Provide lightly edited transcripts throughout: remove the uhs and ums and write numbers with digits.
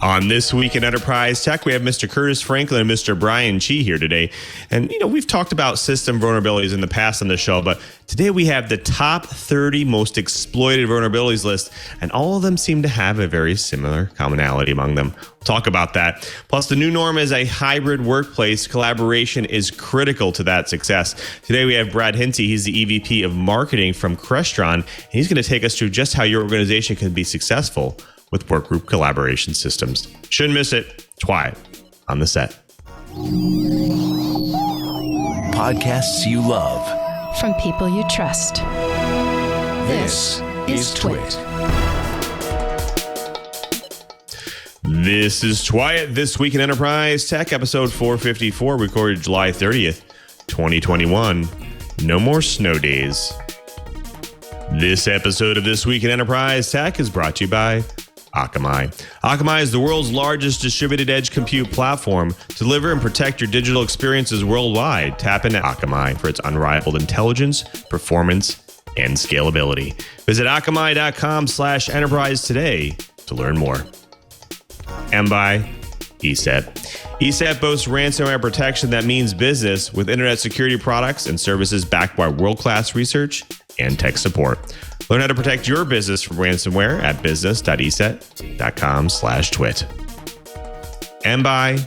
On This Week in Enterprise Tech, we have Mr. Curtis Franklin and Mr. Brian Chee here today. And, we've talked about system vulnerabilities in the past on the show, but today we have the top 30 most exploited vulnerabilities list, and all of them seem to have a very similar commonality among them. We'll talk about that. Plus, the new norm is a hybrid workplace. Collaboration is critical to that success. Today we have Brad Hintze. He's the EVP of Marketing from Crestron, and he's going to take us through just how your organization can be successful with workgroup collaboration systems. Shouldn't miss it. TWiT on the set. Podcasts you love from people you trust. This is TWiT. This is TWiT, This Week in Enterprise Tech, episode 454, recorded July 30th, 2021. No more snow days. This episode of This Week in Enterprise Tech is brought to you by Akamai. Akamai is the world's largest distributed edge compute platform. Deliver and protect your digital experiences worldwide. Tap into Akamai for its unrivaled intelligence, performance, and scalability. Visit akamai.com/enterprise today to learn more. And by ESET. ESET boasts ransomware protection that means business with internet security products and services backed by world-class research and tech support. Learn how to protect your business from ransomware at business.eset.com/twit. And by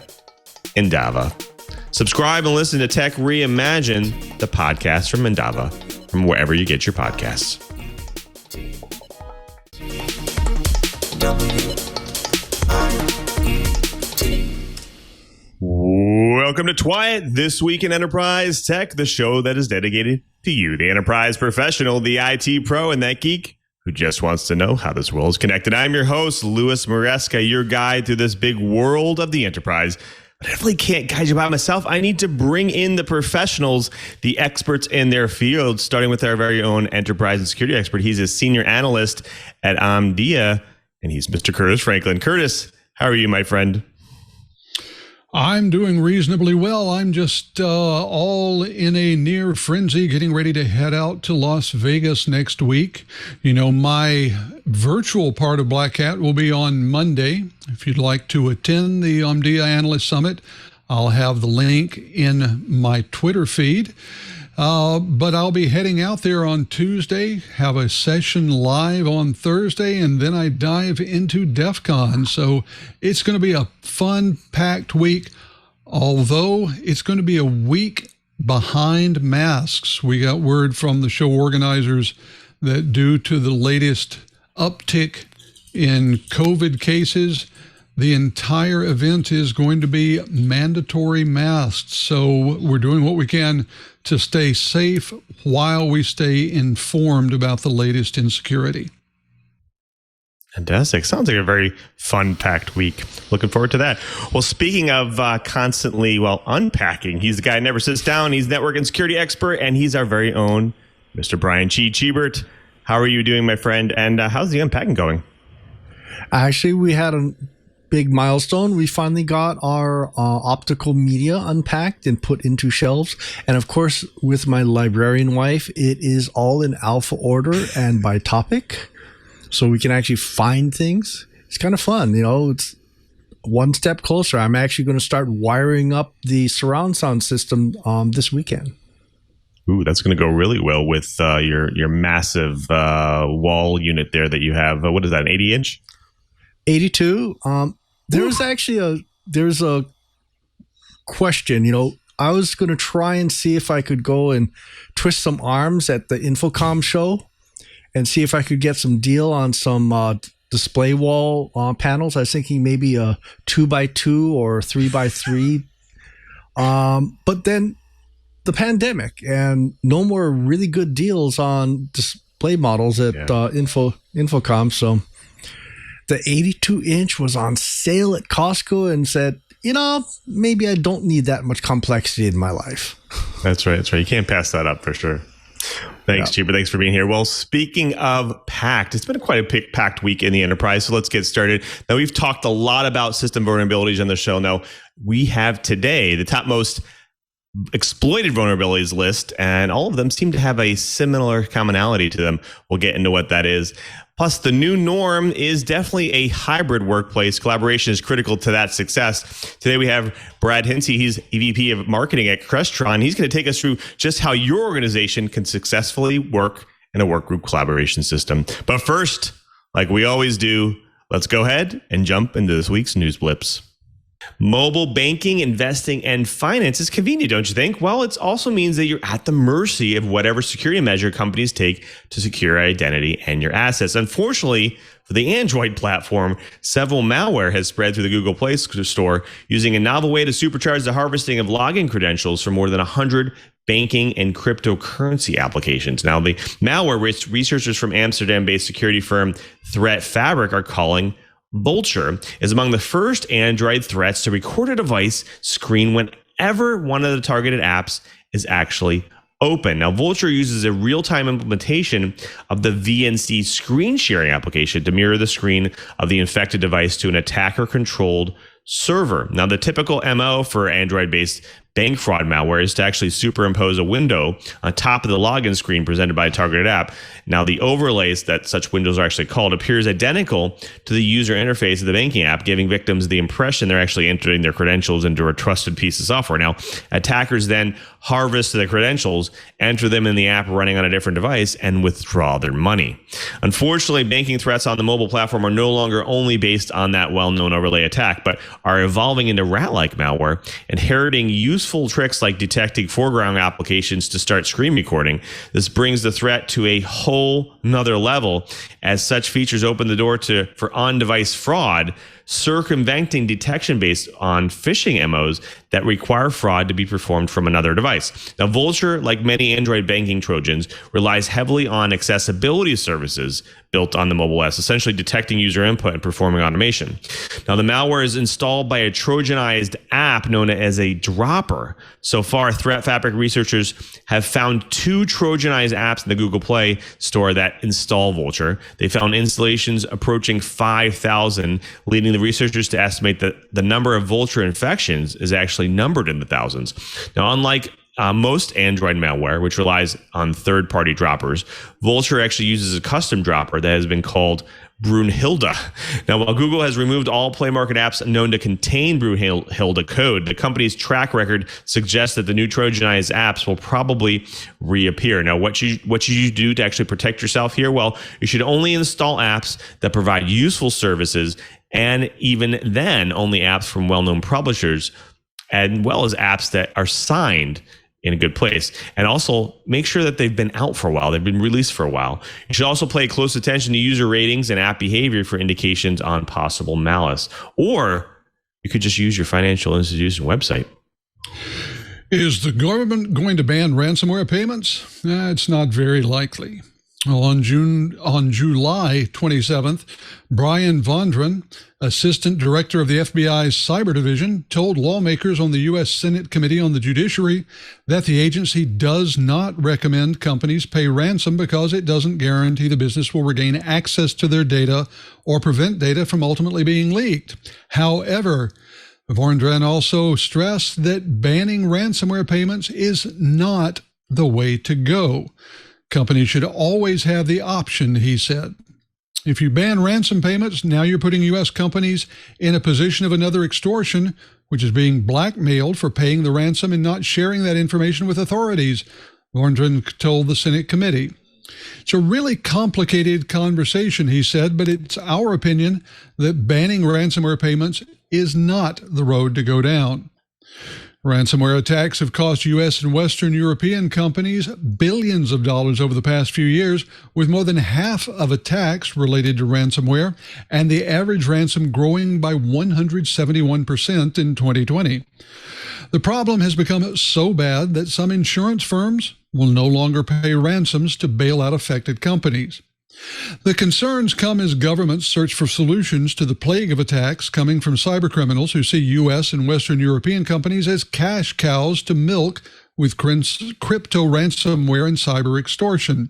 Endava. Subscribe and listen to Tech Reimagine, the podcast from Endava, from wherever you get your podcasts. Welcome to TWiT, This Week in Enterprise Tech, the show that is dedicated to you, the enterprise professional, the IT pro, and that geek who just wants to know how this world is connected. I'm your host, Louis Maresca, your guide through this big world of the enterprise. But I definitely can't guide you by myself. I need to bring in the professionals, the experts in their field, starting with our very own enterprise and security expert. He's a senior analyst at Omdia, and he's Mr. Curtis Franklin. Curtis, how are you, my friend? I'm doing reasonably well. I'm just all in a near frenzy, getting ready to head out to Las Vegas next week. My virtual part of Black Hat will be on Monday. If you'd like to attend the Omdia Analyst Summit, I'll have the link in my Twitter feed. But I'll be heading out there on Tuesday, have a session live on Thursday, and then I dive into DEF CON. So it's going to be a fun, packed week, although it's going to be a week behind masks. We got word from the show organizers that due to the latest uptick in COVID cases, the entire event is going to be mandatory masks. So we're doing what we can to stay safe while we stay informed about the latest in security. Fantastic. Sounds like a very fun-packed week. Looking forward to that. Well, speaking of constantly, unpacking, he's the guy who never sits down. He's network and security expert, and he's our very own Mr. Brian Chee. Cheebert, how are you doing, my friend? And how's the unpacking going? Actually, we had a big milestone. We finally got our optical media unpacked and put into shelves. And of course, with my librarian wife, it is all in alpha order and by topic. So we can actually find things. It's kind of fun. It's one step closer. I'm actually going to start wiring up the surround sound system this weekend. Ooh, that's going to go really well with your massive wall unit there that you have. What is that, an 80-inch? 82. There's actually there's a question. I was going to try and see if I could go and twist some arms at the Infocom show and see if I could get some deal on some display wall panels. I was thinking maybe a 2x2 or 3x3. But then the pandemic and no more really good deals on display models at Infocom. So the 82-inch was on sale at Costco and said, maybe I don't need that much complexity in my life. That's right. You can't pass that up for sure. Thanks, Cheeper. Thanks for being here. Well, speaking of packed, it's been quite a packed week in the enterprise, so let's get started. Now, we've talked a lot about system vulnerabilities on the show. Now, we have today the top most exploited vulnerabilities list, and all of them seem to have a similar commonality to them. We'll get into what that is. Plus, the new norm is definitely a hybrid workplace. Collaboration is critical to that success. Today, we have Brad Hintze. He's EVP of Marketing at Crestron. He's going to take us through just how your organization can successfully work in a workgroup collaboration system. But first, like we always do, let's go ahead and jump into this week's news blips. Mobile banking, investing, and finance is convenient, don't you think? Well, it also means that you're at the mercy of whatever security measure companies take to secure identity and your assets. Unfortunately, for the Android platform, several malware has spread through the Google Play Store using a novel way to supercharge the harvesting of login credentials for more than 100 banking and cryptocurrency applications. Now, the malware, which researchers from Amsterdam-based security firm Threat Fabric are calling Vultur, is among the first Android threats to record a device screen whenever one of the targeted apps is actually open. Now, Vultur uses a real-time implementation of the VNC screen sharing application to mirror the screen of the infected device to an attacker-controlled server. Now, the typical MO for Android-based bank fraud malware is to actually superimpose a window on top of the login screen presented by a targeted app. Now, the overlays that such windows are actually called appears identical to the user interface of the banking app, giving victims the impression they're actually entering their credentials into a trusted piece of software. Now, attackers then harvest the credentials, enter them in the app running on a different device, and withdraw their money. Unfortunately, banking threats on the mobile platform are no longer only based on that well-known overlay attack, but are evolving into rat-like malware, inheriting useful tricks like detecting foreground applications to start screen recording. This brings the threat to a whole nother level, as such features open the door for on-device fraud, circumventing detection based on phishing MOs that require fraud to be performed from another device. Now, Vultur, like many Android banking Trojans, relies heavily on accessibility services built on the mobile OS, essentially detecting user input and performing automation. Now, the malware is installed by a Trojanized app known as a dropper. So far, Threat Fabric researchers have found 2 Trojanized apps in the Google Play Store that install Vultur. They found installations approaching 5,000, leading the researchers to estimate that the number of Vultur infections is actually numbered in the thousands. Now, unlike most Android malware, which relies on third-party droppers, Vultur actually uses a custom dropper that has been called Brunhilde. Now, while Google has removed all Play Market apps known to contain Brunhilde code, the company's track record suggests that the new Trojanized apps will probably reappear. Now, what should you do to actually protect yourself here? Well, you should only install apps that provide useful services, and even then, only apps from well-known publishers, as well as apps that are signed in a good place. And also make sure that they've been out for a while. They've been released for a while. You should also pay close attention to user ratings and app behavior for indications on possible malice. Or you could just use your financial institution website. Is the government going to ban ransomware payments? It's not very likely. Well, on July 27th, Brian Vondran, Assistant Director of the FBI's Cyber Division, told lawmakers on the U.S. Senate Committee on the Judiciary that the agency does not recommend companies pay ransom because it doesn't guarantee the business will regain access to their data or prevent data from ultimately being leaked. However, Vondran also stressed that banning ransomware payments is not the way to go. Companies should always have the option, he said. If you ban ransom payments, now you're putting U.S. companies in a position of another extortion, which is being blackmailed for paying the ransom and not sharing that information with authorities, Vondran told the Senate committee. It's a really complicated conversation, he said, but it's our opinion that banning ransomware payments is not the road to go down. Ransomware attacks have cost U.S. and Western European companies billions of dollars over the past few years, with more than half of attacks related to ransomware, and the average ransom growing by 171% in 2020. The problem has become so bad that some insurance firms will no longer pay ransoms to bail out affected companies. The concerns come as governments search for solutions to the plague of attacks coming from cybercriminals who see U.S. and Western European companies as cash cows to milk with crypto ransomware and cyber extortion.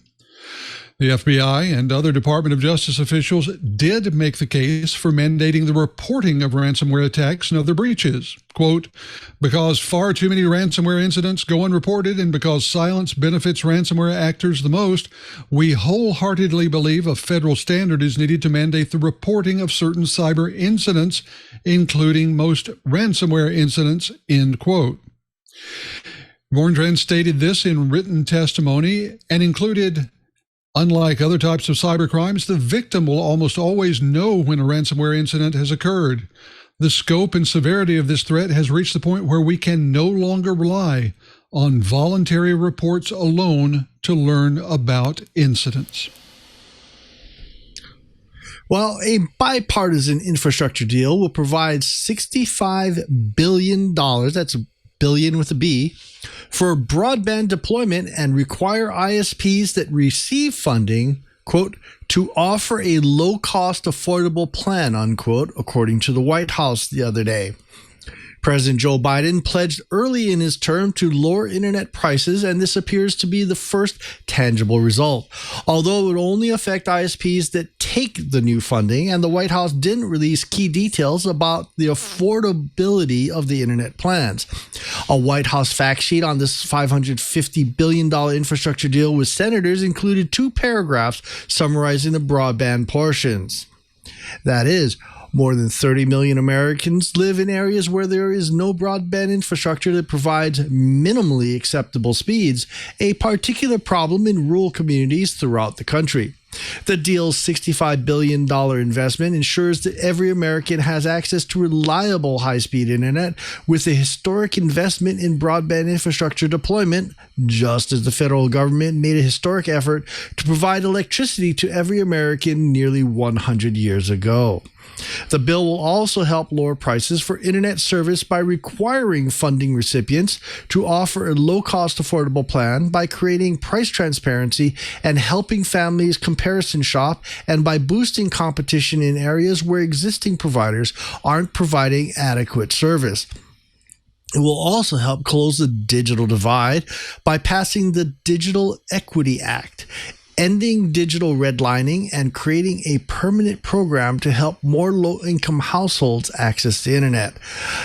The FBI and other Department of Justice officials did make the case for mandating the reporting of ransomware attacks and other breaches. Quote, because far too many ransomware incidents go unreported and because silence benefits ransomware actors the most, we wholeheartedly believe a federal standard is needed to mandate the reporting of certain cyber incidents, including most ransomware incidents, end quote. Borntrend stated this in written testimony and included, unlike other types of cybercrimes, the victim will almost always know when a ransomware incident has occurred. The scope and severity of this threat has reached the point where we can no longer rely on voluntary reports alone to learn about incidents. Well, a bipartisan infrastructure deal will provide $65 billion, that's a billion with a B, for broadband deployment and require ISPs that receive funding, quote, to offer a low-cost, affordable plan, unquote, according to the White House the other day. President Joe Biden pledged early in his term to lower internet prices, and this appears to be the first tangible result. Although it would only affect ISPs that take the new funding, and the White House didn't release key details about the affordability of the internet plans. A White House fact sheet on this $550 billion infrastructure deal with senators included 2 paragraphs summarizing the broadband portions. That is, more than 30 million Americans live in areas where there is no broadband infrastructure that provides minimally acceptable speeds, a particular problem in rural communities throughout the country. The deal's $65 billion investment ensures that every American has access to reliable high-speed internet with a historic investment in broadband infrastructure deployment, just as the federal government made a historic effort to provide electricity to every American nearly 100 years ago. The bill will also help lower prices for internet service by requiring funding recipients to offer a low-cost affordable plan, by creating price transparency and helping families comparison shop, and by boosting competition in areas where existing providers aren't providing adequate service. It will also help close the digital divide by passing the Digital Equity Act, ending digital redlining, and creating a permanent program to help more low-income households access the internet.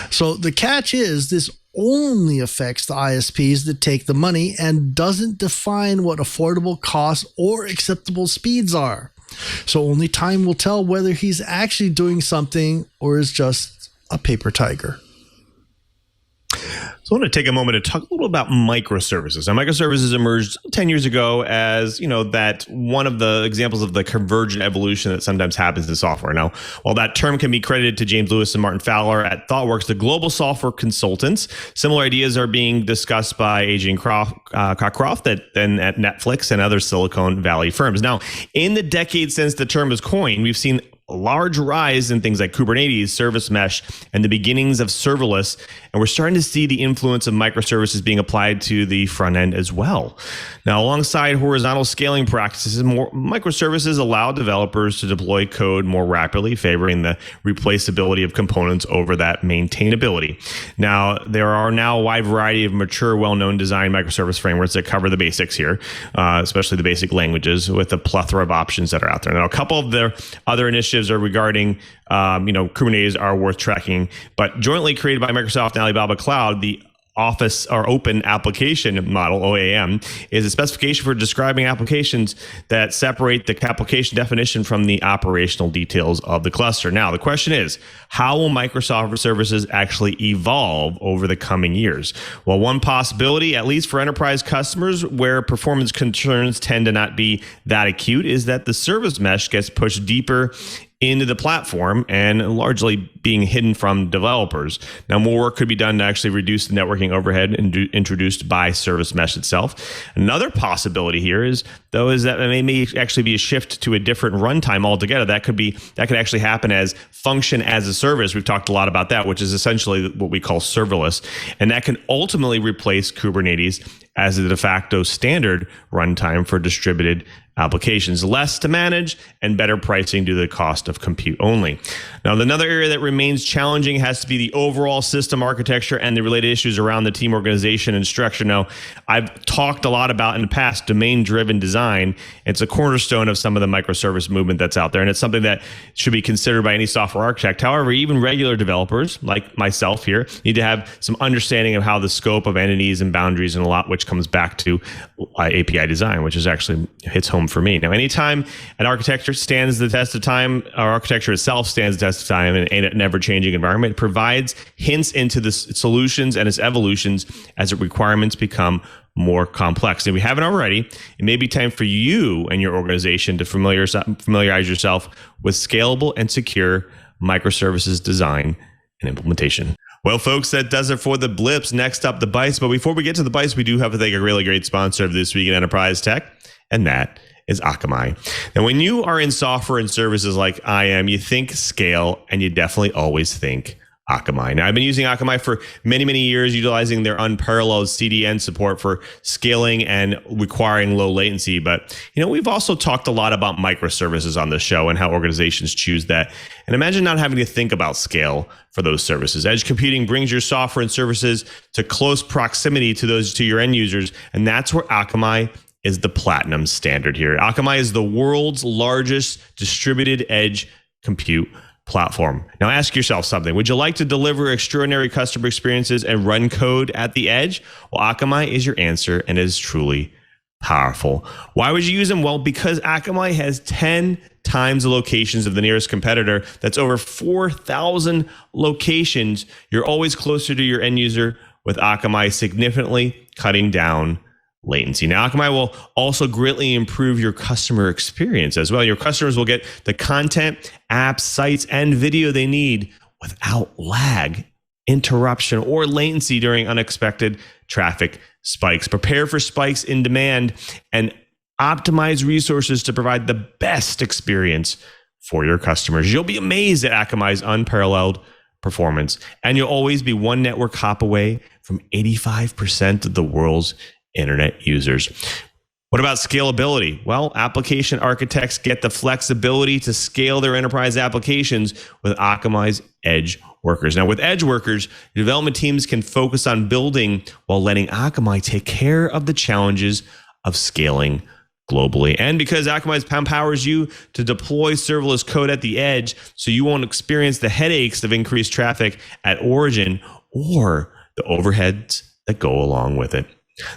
So the catch is this only affects the ISPs that take the money and doesn't define what affordable costs or acceptable speeds are. So only time will tell whether he's actually doing something or is just a paper tiger. So I want to take a moment to talk a little about microservices. Now, microservices emerged 10 years ago as, that one of the examples of the convergent evolution that sometimes happens in software. Now, while that term can be credited to James Lewis and Martin Fowler at ThoughtWorks, the global software consultants, similar ideas are being discussed by Adrian Cockcroft at Netflix and other Silicon Valley firms. Now, in the decades since the term was coined, we've seen a large rise in things like Kubernetes, service mesh, and the beginnings of serverless. And we're starting to see the influence of microservices being applied to the front end as well. Now, alongside horizontal scaling practices, microservices allow developers to deploy code more rapidly, favoring the replaceability of components over that maintainability. Now, there are now a wide variety of mature, well-known design microservice frameworks that cover the basics here, especially the basic languages, with a plethora of options that are out there. Now, a couple of their other initiatives are regarding, Kubernetes are worth tracking, but jointly created by Microsoft and Alibaba Cloud, the Office or Open Application Model, OAM, is a specification for describing applications that separate the application definition from the operational details of the cluster. Now, the question is, how will Microsoft services actually evolve over the coming years? Well, one possibility, at least for enterprise customers where performance concerns tend to not be that acute, is that the service mesh gets pushed deeper into the platform and largely being hidden from developers. Now, more work could be done to actually reduce the networking overhead introduced by service mesh itself. Another possibility here is that it may actually be a shift to a different runtime altogether. That could actually happen as function as a service. We've talked a lot about that, which is essentially what we call serverless, and that can ultimately replace Kubernetes as a de facto standard runtime for distributed applications, less to manage, and better pricing due to the cost of compute only. Now, another area that remains challenging has to be the overall system architecture and the related issues around the team organization and structure. Now, I've talked a lot about in the past domain-driven design. It's a cornerstone of some of the microservice movement that's out there, and it's something that should be considered by any software architect. However, even regular developers like myself here need to have some understanding of how the scope of entities and boundaries and a lot, which comes back to API design, which is actually hits home for me. Now, anytime an architecture stands the test of time, our architecture itself stands the test of time in a never-changing environment, it provides hints into the solutions and its evolutions as the requirements become more complex. If we haven't already, it may be time for you and your organization to familiarize yourself with scalable and secure microservices design and implementation. Well, folks, that does it for the blips. Next up, the bites. But before we get to the bites, we do have to thank a really great sponsor of This Week in Enterprise Tech, and that is Akamai. Now, when you are in software and services like I am, you think scale, and you definitely always think Akamai. Now, I've been using Akamai for many, many years, utilizing their unparalleled CDN support for scaling and requiring low latency. But, we've also talked a lot about microservices on the show and how organizations choose that. And imagine not having to think about scale for those services. Edge computing brings your software and services to close proximity to your end users. And that's where Akamai is the platinum standard here. Akamai is the world's largest distributed edge compute platform. Now ask yourself something. Would you like to deliver extraordinary customer experiences and run code at the edge? Well, Akamai is your answer, and it is truly powerful. Why would you use them? Well, because Akamai has 10 times the locations of the nearest competitor. That's over 4,000 locations. You're always closer to your end user with Akamai, significantly cutting down latency. Now, Akamai will also greatly improve your customer experience as well. Your customers will get the content, apps, sites, and video they need without lag, interruption, or latency during unexpected traffic spikes. Prepare for spikes in demand and optimize resources to provide the best experience for your customers. You'll be amazed at Akamai's unparalleled performance, and you'll always be one network hop away from 85% of the world's internet users. What about scalability? Well, application architects get the flexibility to scale their enterprise applications with Akamai's Edge Workers. Now, with Edge Workers, development teams can focus on building while letting Akamai take care of the challenges of scaling globally. And because Akamai empowers you to deploy serverless code at the edge, so you won't experience the headaches of increased traffic at origin or the overheads that go along with it.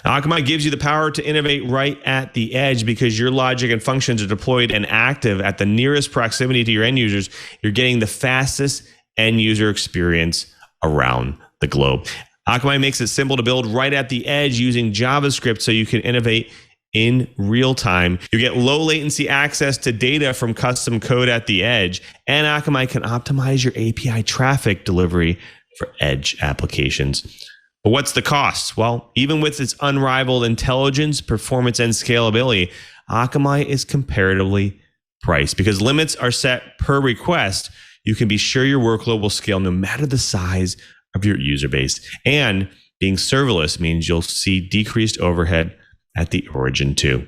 Now, Akamai gives you the power to innovate right at the edge because your logic and functions are deployed and active at the nearest proximity to your end users. You're getting the fastest end user experience around the globe. Akamai makes it simple to build right at the edge using JavaScript so you can innovate in real time. You get low latency access to data from custom code at the edge, and Akamai can optimize your API traffic delivery for edge applications. But what's the cost? Well, even with its unrivaled intelligence, performance, and scalability, Akamai is comparatively priced. Because limits are set per request, you can be sure your workload will scale no matter the size of your user base. And being serverless means you'll see decreased overhead at the origin too.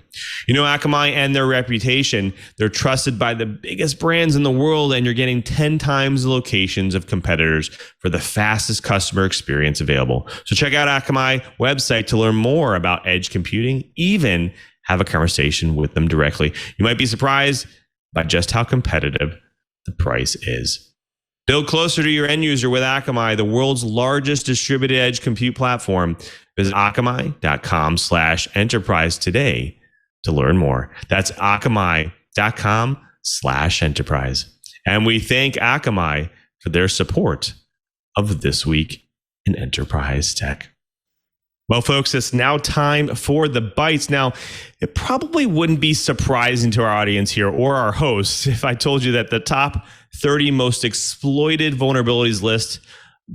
Akamai and their reputation, they're trusted by the biggest brands in the world, and you're getting 10 times the locations of competitors for the fastest customer experience available. So check out Akamai website to learn more about edge computing, even have a conversation with them directly. You might be surprised by just how competitive the price is. Build closer to your end user with Akamai, the world's largest distributed edge compute platform. Visit akamai.com/enterprise today to learn more. That's akamai.com/enterprise. And we thank Akamai for their support of This Week in Enterprise Tech. Well, folks, it's now time for the bites. Now, it probably wouldn't be surprising to our audience here or our hosts if I told you that the top 30 most exploited vulnerabilities list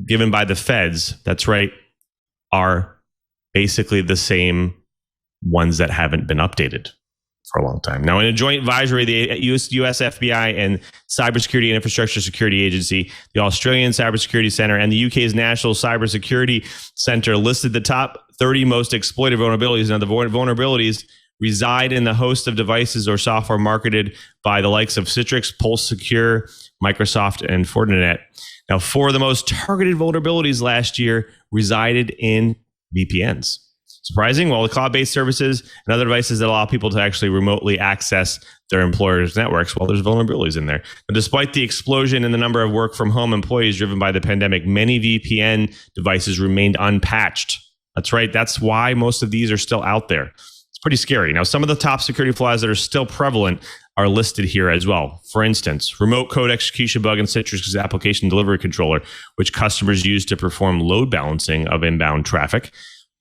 given by the feds, that's right, are basically the same ones that haven't been updated for a long time. Now, in a joint advisory, the US FBI and Cybersecurity and Infrastructure Security Agency, the Australian Cybersecurity Center, and the UK's National Cybersecurity Center listed the top 30 most exploited vulnerabilities. Now, the vulnerabilities reside in the host of devices or software marketed by the likes of Citrix, Pulse Secure, Microsoft, and Fortinet. Now, 4 of the most targeted vulnerabilities last year resided in VPNs. Surprising? Well, the cloud-based services and other devices that allow people to actually remotely access their employers' networks, well, there's vulnerabilities in there. But despite the explosion in the number of work-from-home employees driven by the pandemic, many VPN devices remained unpatched. That's right. That's why most of these are still out there. It's pretty scary. Now, some of the top security flaws that are still prevalent are listed here as well. For instance, remote code execution bug in Citrix's application delivery controller, which customers use to perform load balancing of inbound traffic.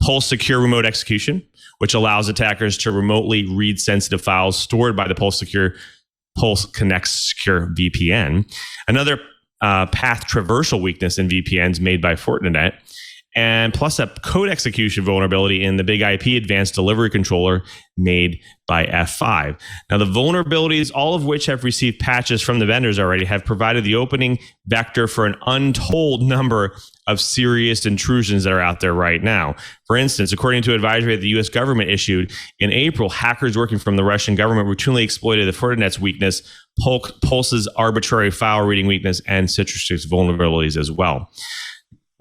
Pulse Secure remote execution, which allows attackers to remotely read sensitive files stored by the Pulse Connect Secure VPN. Another path traversal weakness in VPNs made by Fortinet, and plus a code execution vulnerability in the Big IP advanced delivery controller made by F5. Now, the vulnerabilities, all of which have received patches from the vendors already, have provided the opening vector for an untold number of serious intrusions that are out there right now. For instance, according to advisory that the U.S. government issued in April, hackers working from the Russian government routinely exploited the Fortinet's weakness, Pulse's arbitrary file reading weakness, and Citrix's vulnerabilities as well.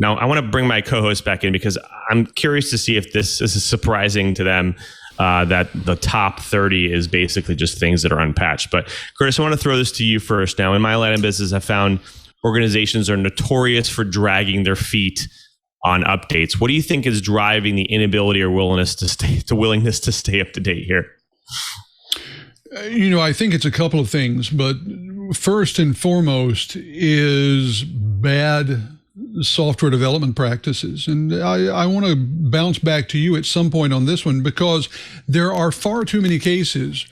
Now, I want to bring my co-host back in because I'm curious to see if this is surprising to them that the top 30 is basically just things that are unpatched. But Curtis, I want to throw this to you first. Now, in my line of business, I found organizations are notorious for dragging their feet on updates. What do you think is driving the inability or willingness to stay up to date here? I think it's a couple of things, but first and foremost is bad software development practices. And I want to bounce back to you at some point on this one, because there are far too many cases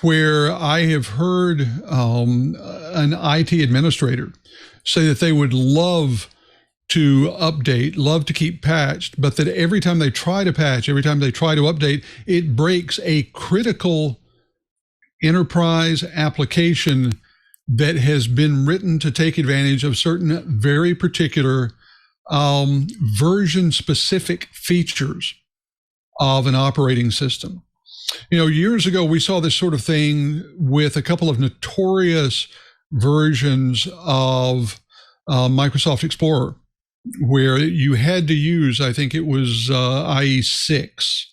where I have heard an IT administrator say that they would love to update, love to keep patched, but that every time they try to patch, every time they try to update, it breaks a critical enterprise application that has been written to take advantage of certain very particular version-specific features of an operating system. Years ago, we saw this sort of thing with a couple of notorious versions of Microsoft Explorer, where you had to use, I think it was IE6,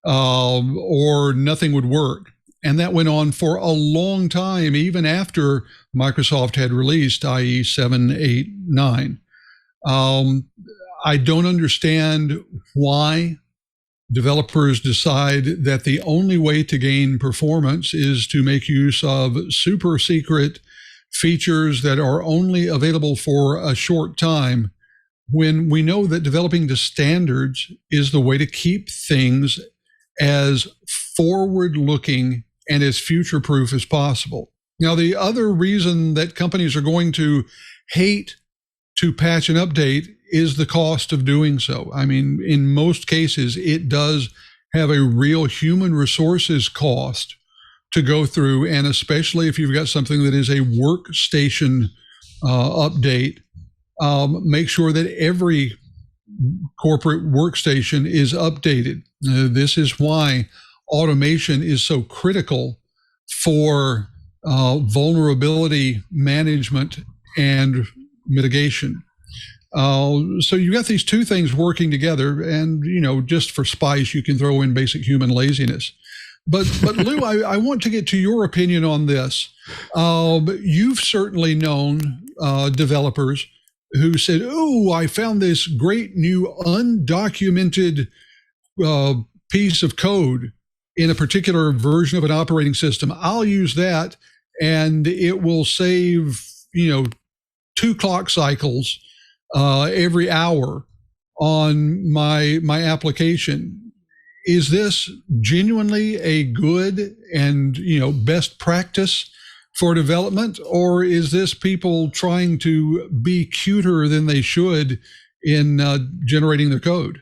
or nothing would work. And that went on for a long time, even after Microsoft had released IE 7, 8, 9. I don't understand why developers decide that the only way to gain performance is to make use of super secret features that are only available for a short time, when we know that developing to standards is the way to keep things as forward-looking and as future-proof as possible. Now, the other reason that companies are going to hate to patch and update is the cost of doing so. I mean, in most cases, it does have a real human resources cost to go through, and especially if you've got something that is a workstation update, make sure that every corporate workstation is updated. This is why automation is so critical for vulnerability management and mitigation. So you got these two things working together, and just for spice, you can throw in basic human laziness. But Lou, I want to get to your opinion on this. You've certainly known developers who said, "Oh, I found this great new undocumented piece of code in a particular version of an operating system. I'll use that, and it will save 2 clock cycles every hour on my application." Is this genuinely a good and best practice for development, or is this people trying to be cuter than they should in generating their code?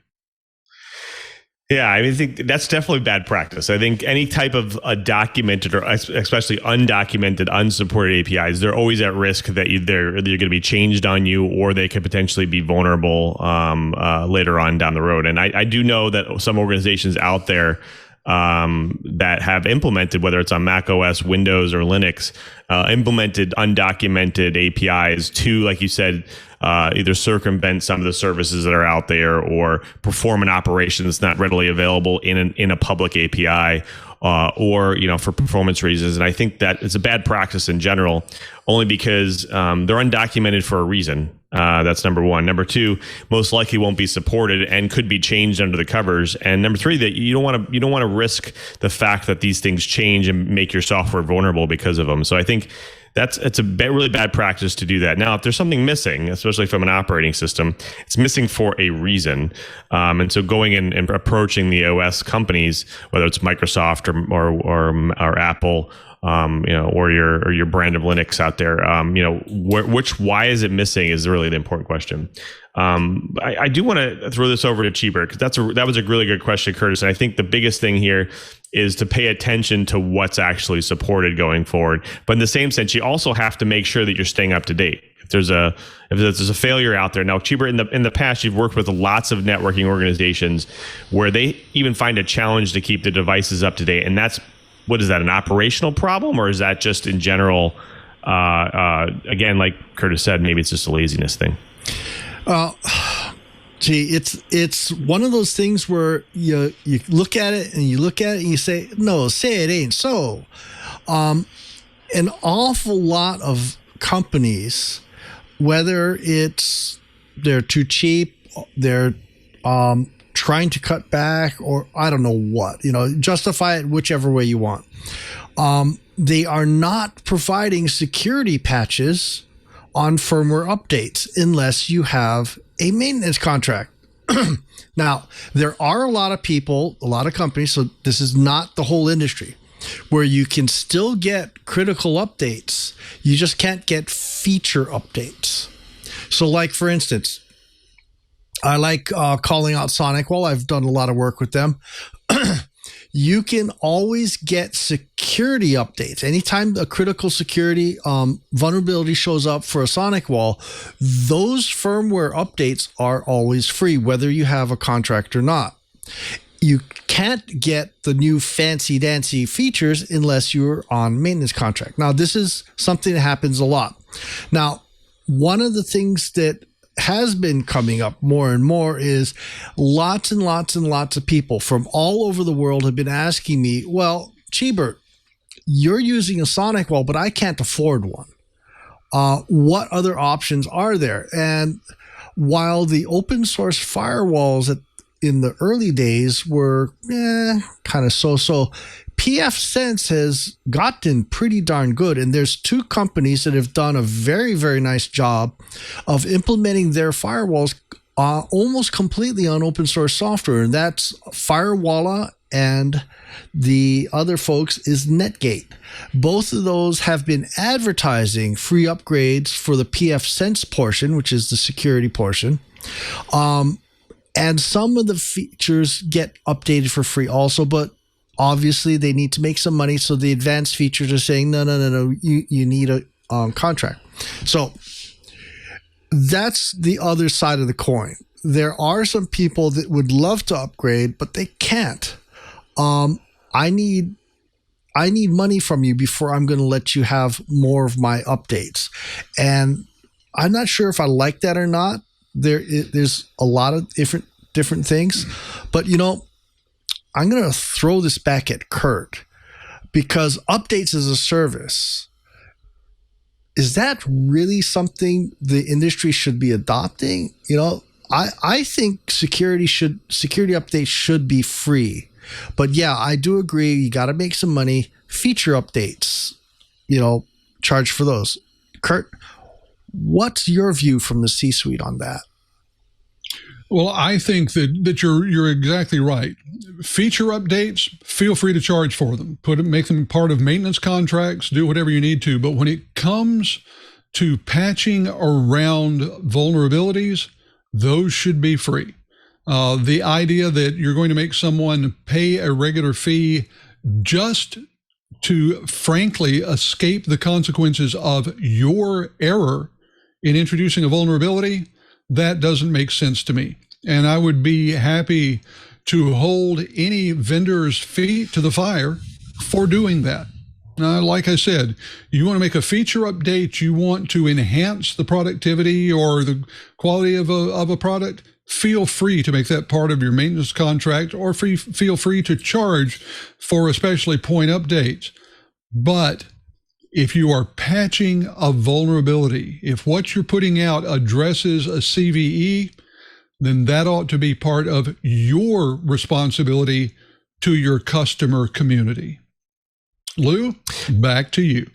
Yeah, I think that's definitely bad practice. I think any type of documented or especially undocumented, unsupported APIs, they're always at risk that they're going to be changed on you, or they could potentially be vulnerable later on down the road. And I do know that some organizations out there that have implemented, whether it's on Mac OS, Windows, or Linux, implemented undocumented APIs to, like you said, either circumvent some of the services that are out there or perform an operation that's not readily available in a public API, or for performance reasons. And I think that it's a bad practice in general, only because they're undocumented for a reason. That's number one. Number two, most likely won't be supported and could be changed under the covers. And number three, that you don't want to risk the fact that these things change and make your software vulnerable because of them. So I think it's a really bad practice to do that. Now, if there's something missing, especially from an operating system, it's missing for a reason. And so going in and approaching the OS companies, whether it's Microsoft or Apple, or your brand of Linux out there, why is it missing is really the important question. I do want to throw this over to Chee, because that was a really good question, Curtis. And I think the biggest thing here is to pay attention to what's actually supported going forward. But in the same sense, you also have to make sure that you're staying up to date. If there's a failure out there now, Chee, in the past, you've worked with lots of networking organizations where they even find a challenge to keep the devices up to date, and that's. What is that, an operational problem, or is that just in general, again, like Curtis said, maybe it's just a laziness thing? It's one of those things where you look at it and you say, no, say it ain't so. An awful lot of companies, whether it's they're too cheap, they're trying to cut back, or I don't know what, justify it whichever way you want. They are not providing security patches on firmware updates unless you have a maintenance contract. Now, there are a lot of companies, so this is not the whole industry, where you can still get critical updates. You just can't get feature updates. So like, for instance, I like calling out SonicWall. I've done a lot of work with them. You can always get security updates. Anytime a critical security vulnerability shows up for a SonicWall, those firmware updates are always free, whether you have a contract or not. You can't get the new fancy dancy features unless you're on maintenance contract. Now, this is something that happens a lot. Now, one of the things that has been coming up more and more is lots and lots and lots of people from all over the world have been asking me, well, Cheebert, you're using a SonicWall, but I can't afford one. What other options are there? And while the open source firewalls in the early days were kind of so, pfSense has gotten pretty darn good, and there's two companies that have done a very, very nice job of implementing their firewalls almost completely on open source software, and that's Firewalla, and the other folks is Netgate. Both of those have been advertising free upgrades for the pfSense portion, which is the security portion. And some of the features get updated for free also, but obviously they need to make some money. So the advanced features are saying, no, you need a contract. So that's the other side of the coin. There are some people that would love to upgrade, but they can't. I need money from you before I'm going to let you have more of my updates. And I'm not sure if I like that or not. There's a lot of different things, but I'm going to throw this back at Curt, because updates as a service, is that really something the industry should be adopting? I think security updates should be free, but yeah, I do agree. You got to make some money. Feature updates, charge for those. Curt, what's your view from the C-suite on that? Well, I think that you're exactly right. Feature updates, feel free to charge for them. Make them part of maintenance contracts, do whatever you need to. But when it comes to patching around vulnerabilities, those should be free. The idea that you're going to make someone pay a regular fee just to frankly escape the consequences of your error in introducing a vulnerability, that doesn't make sense to me. And I would be happy to hold any vendor's feet to the fire for doing that. Like I said, you want to make a feature update, you want to enhance the productivity or the quality of a product, feel free to make that part of your maintenance contract, or feel free to charge for especially point updates. But if you are patching a vulnerability, if what you're putting out addresses a CVE, then that ought to be part of your responsibility to your customer community. Lou, back to you.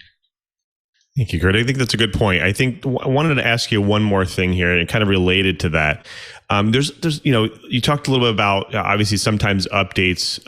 Thank you, Curt. I think that's a good point. I think I wanted to ask you one more thing here, and kind of related to that. There's, you talked a little bit about obviously sometimes updates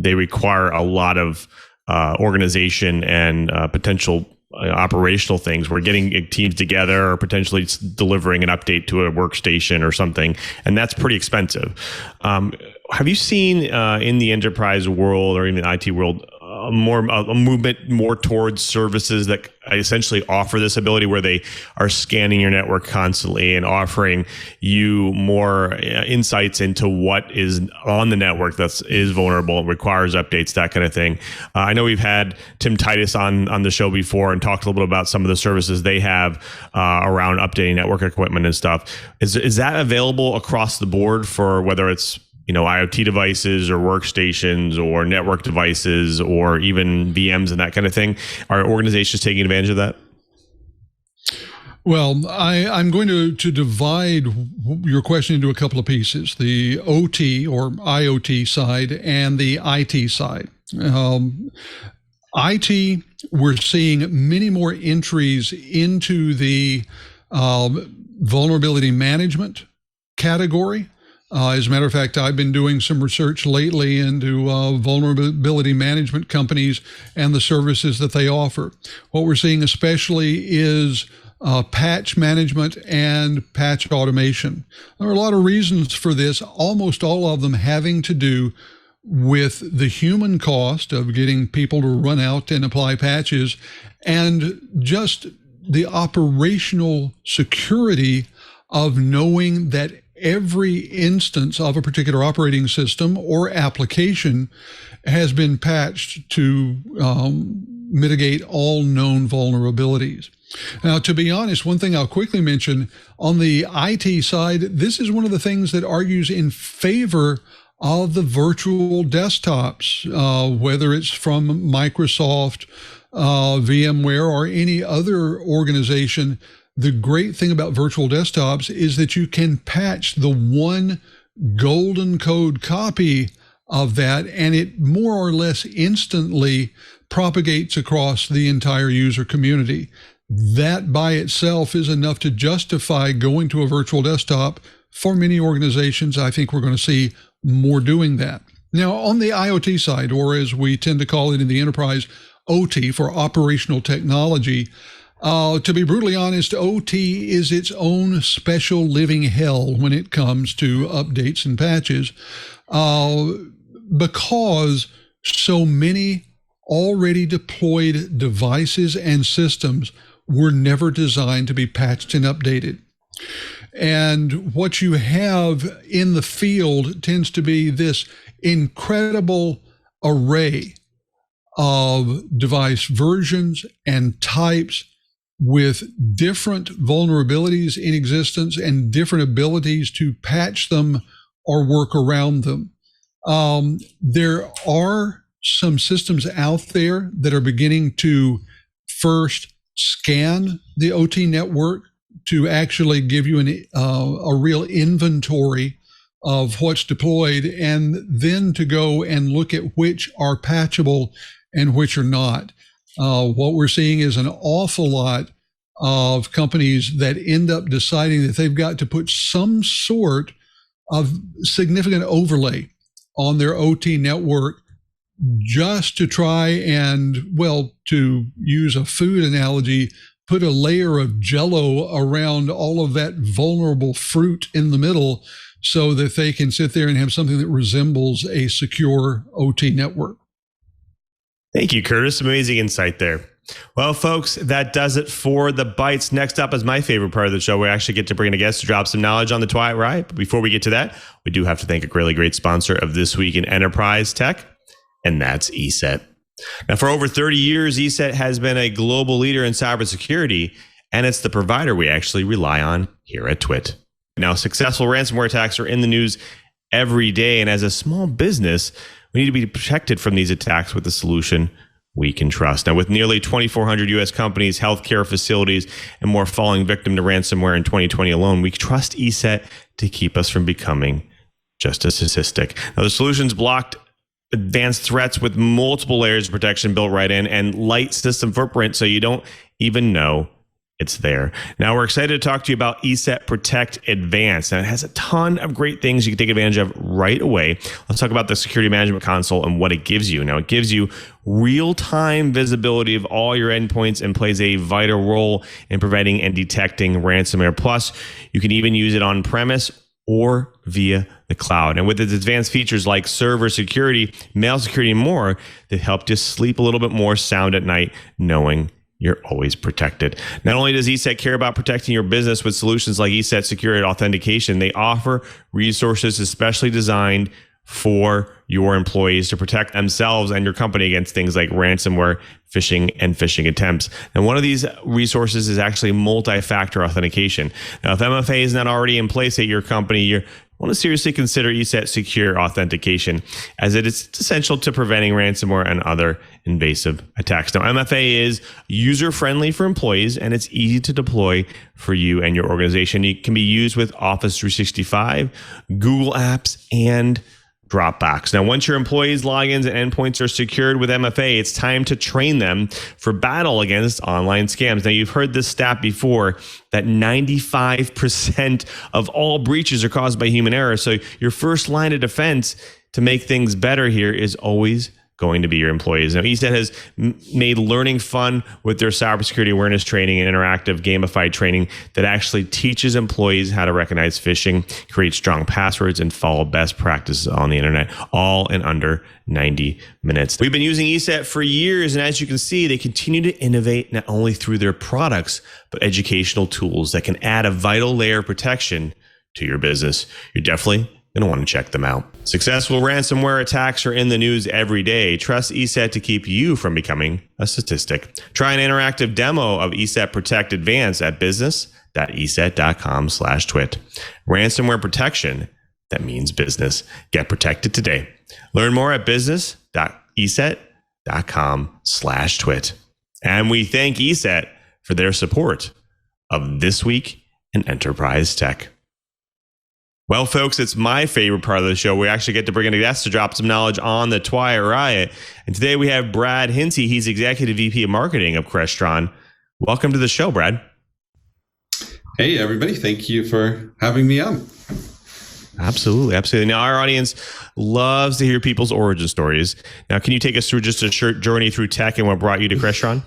they require a lot of organization and potential operational things. We're getting teams together, or potentially delivering an update to a workstation or something, and that's pretty expensive. Have you seen in the enterprise world or even the IT world a movement more towards services that essentially offer this ability, where they are scanning your network constantly and offering you more insights into what is on the network that is vulnerable, requires updates, that kind of thing? I know we've had Tim Titus on the show before and talked a little bit about some of the services they have around updating network equipment and stuff. Is that available across the board for whether it's IoT devices or workstations or network devices or even VMs and that kind of thing? Are organizations taking advantage of that? Well, I'm going to divide your question into a couple of pieces, the OT or IoT side and the IT side. IT, we're seeing many more entries into the vulnerability management category. As a matter of fact, I've been doing some research lately into vulnerability management companies and the services that they offer. What we're seeing especially is patch management and patch automation. There are a lot of reasons for this, almost all of them having to do with the human cost of getting people to run out and apply patches, and just the operational security of knowing that every instance of a particular operating system or application has been patched to mitigate all known vulnerabilities. Now, to be honest, one thing I'll quickly mention on the IT side, this is one of the things that argues in favor of the virtual desktops, whether it's from Microsoft, VMware, or any other organization. The great thing about virtual desktops is that you can patch the one golden code copy of that, and it more or less instantly propagates across the entire user community. That by itself is enough to justify going to a virtual desktop for many organizations. I think we're going to see more doing that. Now, on the IoT side, or as we tend to call it in the enterprise, OT, for operational technology, to be brutally honest, OT is its own special living hell when it comes to updates and patches, because so many already deployed devices and systems were never designed to be patched and updated. And what you have in the field tends to be this incredible array of device versions and types with different vulnerabilities in existence and different abilities to patch them or work around them. There are some systems out there that are beginning to first scan the OT network to actually give you a real inventory of what's deployed, and then to go and look at which are patchable and which are not. What we're seeing is an awful lot of companies that end up deciding that they've got to put some sort of significant overlay on their OT network just to try and, well, to use a food analogy, put a layer of Jell-O around all of that vulnerable fruit in the middle so that they can sit there and have something that resembles a secure OT network. Thank you, Curtis. Amazing insight there. Well, folks, that does it for the bites. Next up is my favorite part of the show. We actually get to bring in a guest to drop some knowledge on the TWiT Riot. But before we get to that, we do have to thank a really great sponsor of This Week in Enterprise Tech, and that's ESET. Now, for over 30 years, ESET has been a global leader in cybersecurity, and it's the provider we actually rely on here at TWiT. Now, successful ransomware attacks are in the news every day, and as a small business, we need to be protected from these attacks with a solution we can trust. Now, with nearly 2,400 U.S. companies, healthcare facilities, and more falling victim to ransomware in 2020 alone, we trust ESET to keep us from becoming just a statistic. Now, the solution's blocked advanced threats with multiple layers of protection built right in and light system footprint, so you don't even know it's there. Now, we're excited to talk to you about ESET Protect Advanced. Now, it has a ton of great things you can take advantage of right away. Let's talk about the security management console and what it gives you. Now, it gives you real-time visibility of all your endpoints and plays a vital role in preventing and detecting ransomware. Plus, you can even use it on-premise or via the cloud. And with its advanced features like server security, mail security, and more, that help you sleep a little bit more sound at night, knowing you're always protected. Not only does ESET care about protecting your business with solutions like ESET Secure Authentication, they offer resources especially designed for your employees to protect themselves and your company against things like ransomware, phishing, and phishing attempts. And one of these resources is actually multi-factor authentication. Now, if MFA is not already in place at your company, you want to seriously consider ESET Secure Authentication, as it is essential to preventing ransomware and other invasive attacks. Now, MFA is user-friendly for employees, and it's easy to deploy for you and your organization. It can be used with Office 365, Google Apps, and Dropbox. Now, once your employees' logins and endpoints are secured with MFA, it's time to train them for battle against online scams. Now, you've heard this stat before, that 95% of all breaches are caused by human error. So your first line of defense to make things better here is always going to be your employees. Now, ESET has made learning fun with their cybersecurity awareness training and interactive gamified training that actually teaches employees how to recognize phishing, create strong passwords, and follow best practices on the internet, all in under 90 minutes. We've been using ESET for years, and as you can see, they continue to innovate not only through their products, but educational tools that can add a vital layer of protection to your business. You're definitely going to want to check them out. Successful ransomware attacks are in the news every day. Trust ESET to keep you from becoming a statistic. Try an interactive demo of ESET Protect Advanced at business.eset.com/twit. Ransomware protection that means business. Get protected today. Learn more at business.eset.com/twit. And we thank ESET for their support of This Week in Enterprise Tech. Well, folks, it's my favorite part of the show. We actually get to bring in a guest to drop some knowledge on the TWiT Riot. And today we have Brad Hintze. He's Executive VP of Marketing of Crestron. Welcome to the show, Brad. Hey, everybody. Thank you for having me on. Absolutely. Absolutely. Now, our audience loves to hear people's origin stories. Now, can you take us through just a short journey through tech and what brought you to Crestron?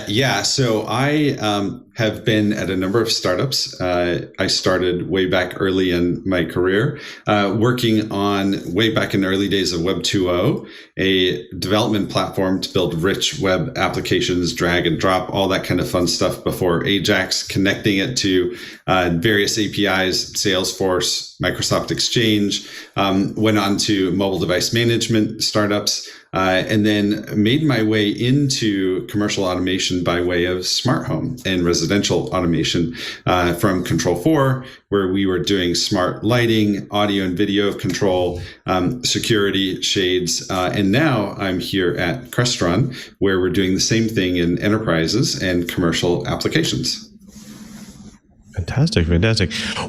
Yeah, so I have been at a number of startups. I started way back early in my career, working on way back in the early days of Web 2.0, a development platform to build rich web applications, drag and drop, all that kind of fun stuff before Ajax, connecting it to various APIs, Salesforce, Microsoft Exchange, went on to mobile device management startups, and then made my way into commercial automation by way of smart home and residential automation from Control4, where we were doing smart lighting, audio and video control, security, shades. And now I'm here at Crestron, where we're doing the same thing in enterprises and commercial applications. Fantastic. Well,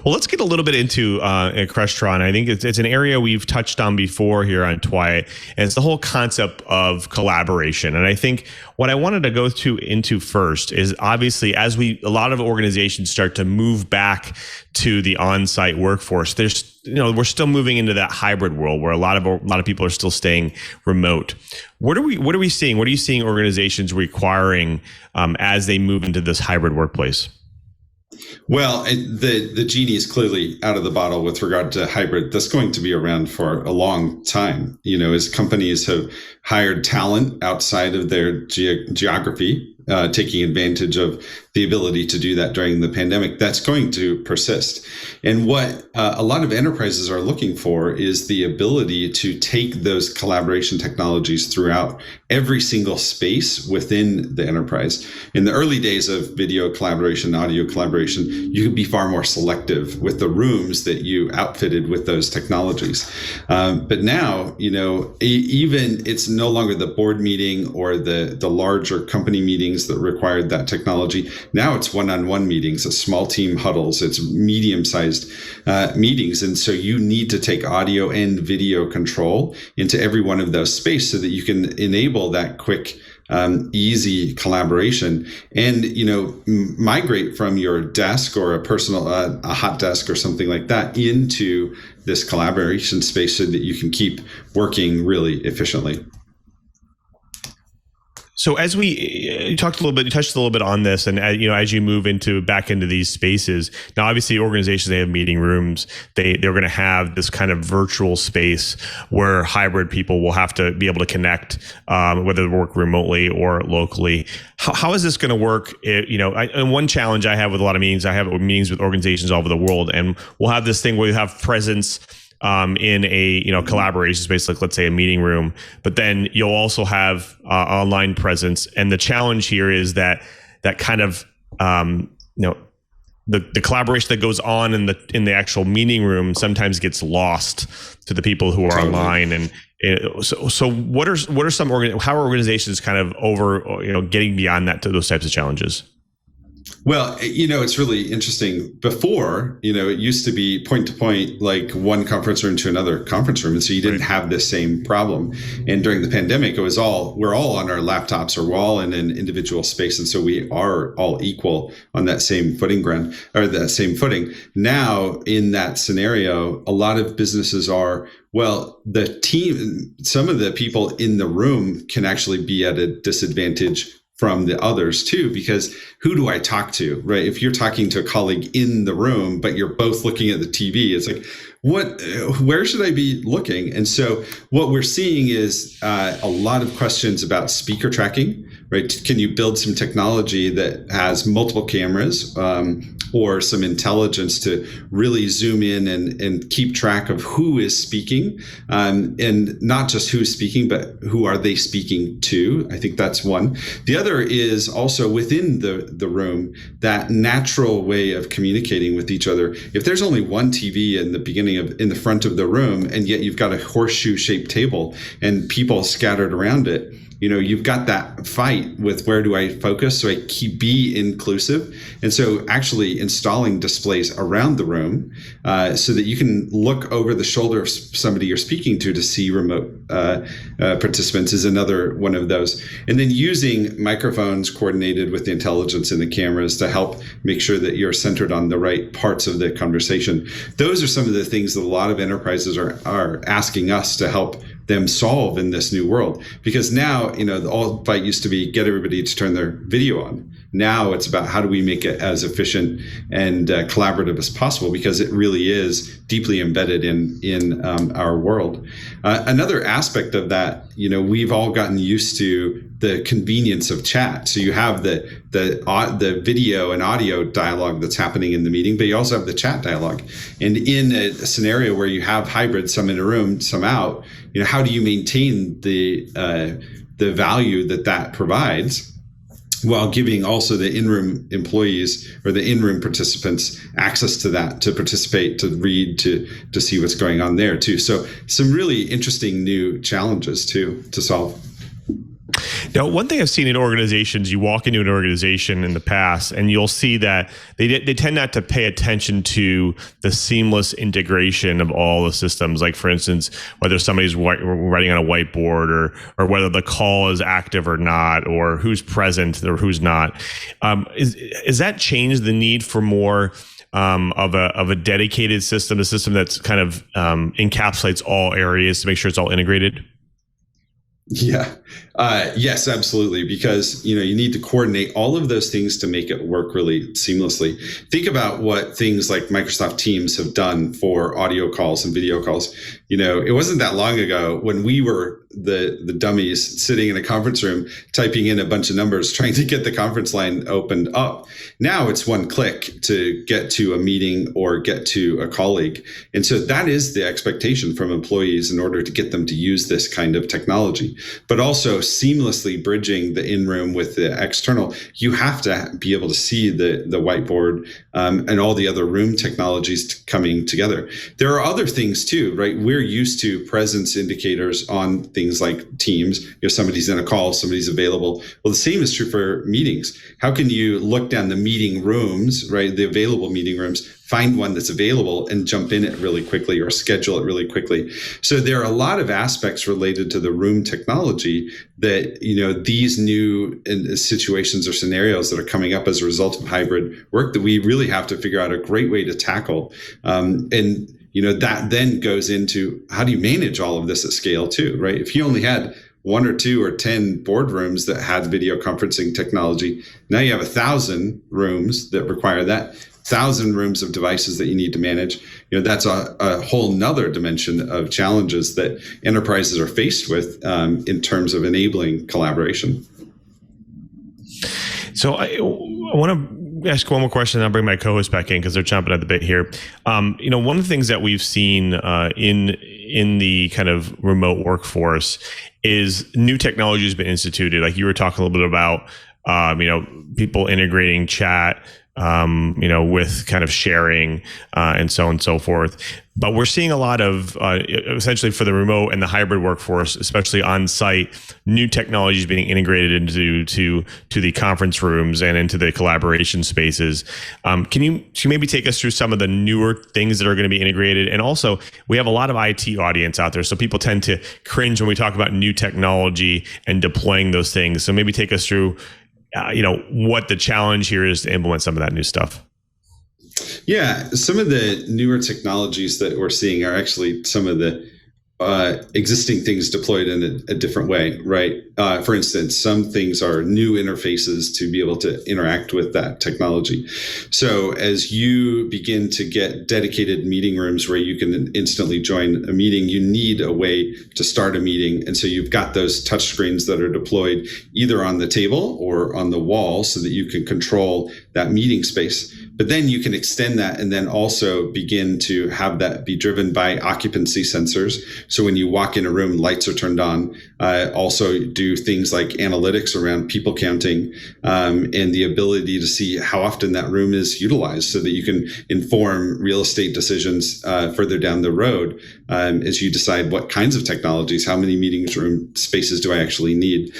let's get a little bit into Crestron. I think it's an area we've touched on before here on TWiT, and it's the whole concept of collaboration. And I think what I wanted to go into first is obviously as a lot of organizations start to move back to the on-site workforce, we're still moving into that hybrid world where a lot of people are still staying remote. What are we seeing? What are you seeing organizations requiring as they move into this hybrid workplace? Well, the genie is clearly out of the bottle with regard to hybrid. That's going to be around for a long time. As companies have hired talent outside of their geography, taking advantage of the ability to do that during the pandemic, that's going to persist. And what a lot of enterprises are looking for is the ability to take those collaboration technologies throughout every single space within the enterprise. In the early days of video collaboration, audio collaboration, you could be far more selective with the rooms that you outfitted with those technologies. But now, even it's no longer the board meeting or the larger company meetings that required that technology. Now it's one-on-one meetings, it's small team huddles, it's medium-sized meetings. And so you need to take audio and video control into every one of those spaces so that you can enable that quick, easy collaboration and, migrate from your desk or a personal, a hot desk or something like that into this collaboration space so that you can keep working really efficiently. So as you touched a little bit on this, and as you move back into these spaces, now obviously organizations, they have meeting rooms. They're going to have this kind of virtual space where hybrid people will have to be able to connect, whether they work remotely or locally. How is this going to work? And one challenge I have with a lot of meetings, I have meetings with organizations all over the world, and we'll have this thing where you have presence in a collaboration space, like let's say a meeting room, but then you'll also have online presence. And the challenge here is that kind of the collaboration that goes on in the actual meeting room sometimes gets lost to the people who are online. And so what are some how are organizations kind of over getting beyond those types of challenges? Well, it's really interesting. Before, it used to be point to point, like one conference room to another conference room. And so you didn't have the same problem. And during the pandemic, we're all on our laptops or we're all in an individual space. And so we are all equal on that same footing Now, in that scenario, a lot of businesses are, the team, some of the people in the room can actually be at a disadvantage from the others too, because who do I talk to, right? If you're talking to a colleague in the room, but you're both looking at the TV, it's like, where should I be looking? And so what we're seeing is a lot of questions about speaker tracking, right? Can you build some technology that has multiple cameras or some intelligence to really zoom in and keep track of who is speaking, and not just who's speaking, but who are they speaking to? I think that's one. The other is also within the room, that natural way of communicating with each other. If there's only one TV in the front of the room, and yet you've got a horseshoe shaped table and people scattered around it, you've got that fight with where do I focus so I be inclusive. And so actually installing displays around the room so that you can look over the shoulder of somebody you're speaking to see remote participants is another one of those. And then using microphones coordinated with the intelligence in the cameras to help make sure that you're centered on the right parts of the conversation. Those are some of the things that a lot of enterprises are asking us to help them solve in this new world. Because now, the old fight used to be get everybody to turn their video on. Now it's about how do we make it as efficient and collaborative as possible, because it really is deeply embedded in our world. Another aspect of that, we've all gotten used to the convenience of chat. So you have the video and audio dialogue that's happening in the meeting, but you also have the chat dialogue. And in a scenario where you have hybrid, some in a room, some out, how do you maintain the value that provides, while giving also the in-room employees or the in-room participants access to that, to participate, to read, to see what's going on there too. So some really interesting new challenges to solve. Now, one thing I've seen in organizations, you walk into an organization in the past and you'll see that they tend not to pay attention to the seamless integration of all the systems. Like, for instance, whether somebody's writing on a whiteboard or whether the call is active or not, or who's present or who's not. Is that changed the need for more of a dedicated system, a system that's kind of encapsulates all areas to make sure it's all integrated? Yeah. Yes, absolutely. Because, you need to coordinate all of those things to make it work really seamlessly. Think about what things like Microsoft Teams have done for audio calls and video calls. It wasn't that long ago when we were the dummies sitting in a conference room, typing in a bunch of numbers, trying to get the conference line opened up. Now it's one click to get to a meeting or get to a colleague. And so that is the expectation from employees in order to get them to use this kind of technology, but also seamlessly bridging the in-room with the external. You have to be able to see the whiteboard and all the other room technologies coming together. There are other things too, right? We're used to presence indicators on things like Teams. Somebody's in a call, somebody's available. Well, the same is true for meetings. How can you look down the meeting rooms, right? The available meeting rooms, find one that's available and jump in it really quickly or schedule it really quickly. So there are a lot of aspects related to the room technology that, these new situations or scenarios that are coming up as a result of hybrid work that we really have to figure out a great way to tackle. That then goes into how do you manage all of this at scale too, right? If you only had 1 or 2 or 10 boardrooms that had video conferencing technology, now you have 1,000 rooms that require that, 1,000 rooms of devices that you need to manage. That's a whole nother dimension of challenges that enterprises are faced with in terms of enabling collaboration. So I want to ask one more question, and I'll bring my co-host back in because they're chomping at the bit here. One of the things that we've seen in the kind of remote workforce is new technology has been instituted. Like you were talking a little bit about, people integrating chat, with kind of sharing and so on and so forth. But we're seeing a lot of, essentially for the remote and the hybrid workforce, especially on site, new technologies being integrated into the conference rooms and into the collaboration spaces. Can you maybe take us through some of the newer things that are going to be integrated? And also, we have a lot of IT audience out there, so people tend to cringe when we talk about new technology and deploying those things. So maybe take us through what the challenge here is to implement some of that new stuff. Yeah, some of the newer technologies that we're seeing are actually some of the existing things deployed in a different way, right? For instance, some things are new interfaces to be able to interact with that technology. So as you begin to get dedicated meeting rooms where you can instantly join a meeting, you need a way to start a meeting. And so you've got those touch screens that are deployed either on the table or on the wall so that you can control that meeting space. But then you can extend that and then also begin to have that be driven by occupancy sensors. So when you walk in a room, lights are turned on. Also do things like analytics around people counting and the ability to see how often that room is utilized so that you can inform real estate decisions further down the road as you decide what kinds of technologies, how many meeting room spaces do I actually need.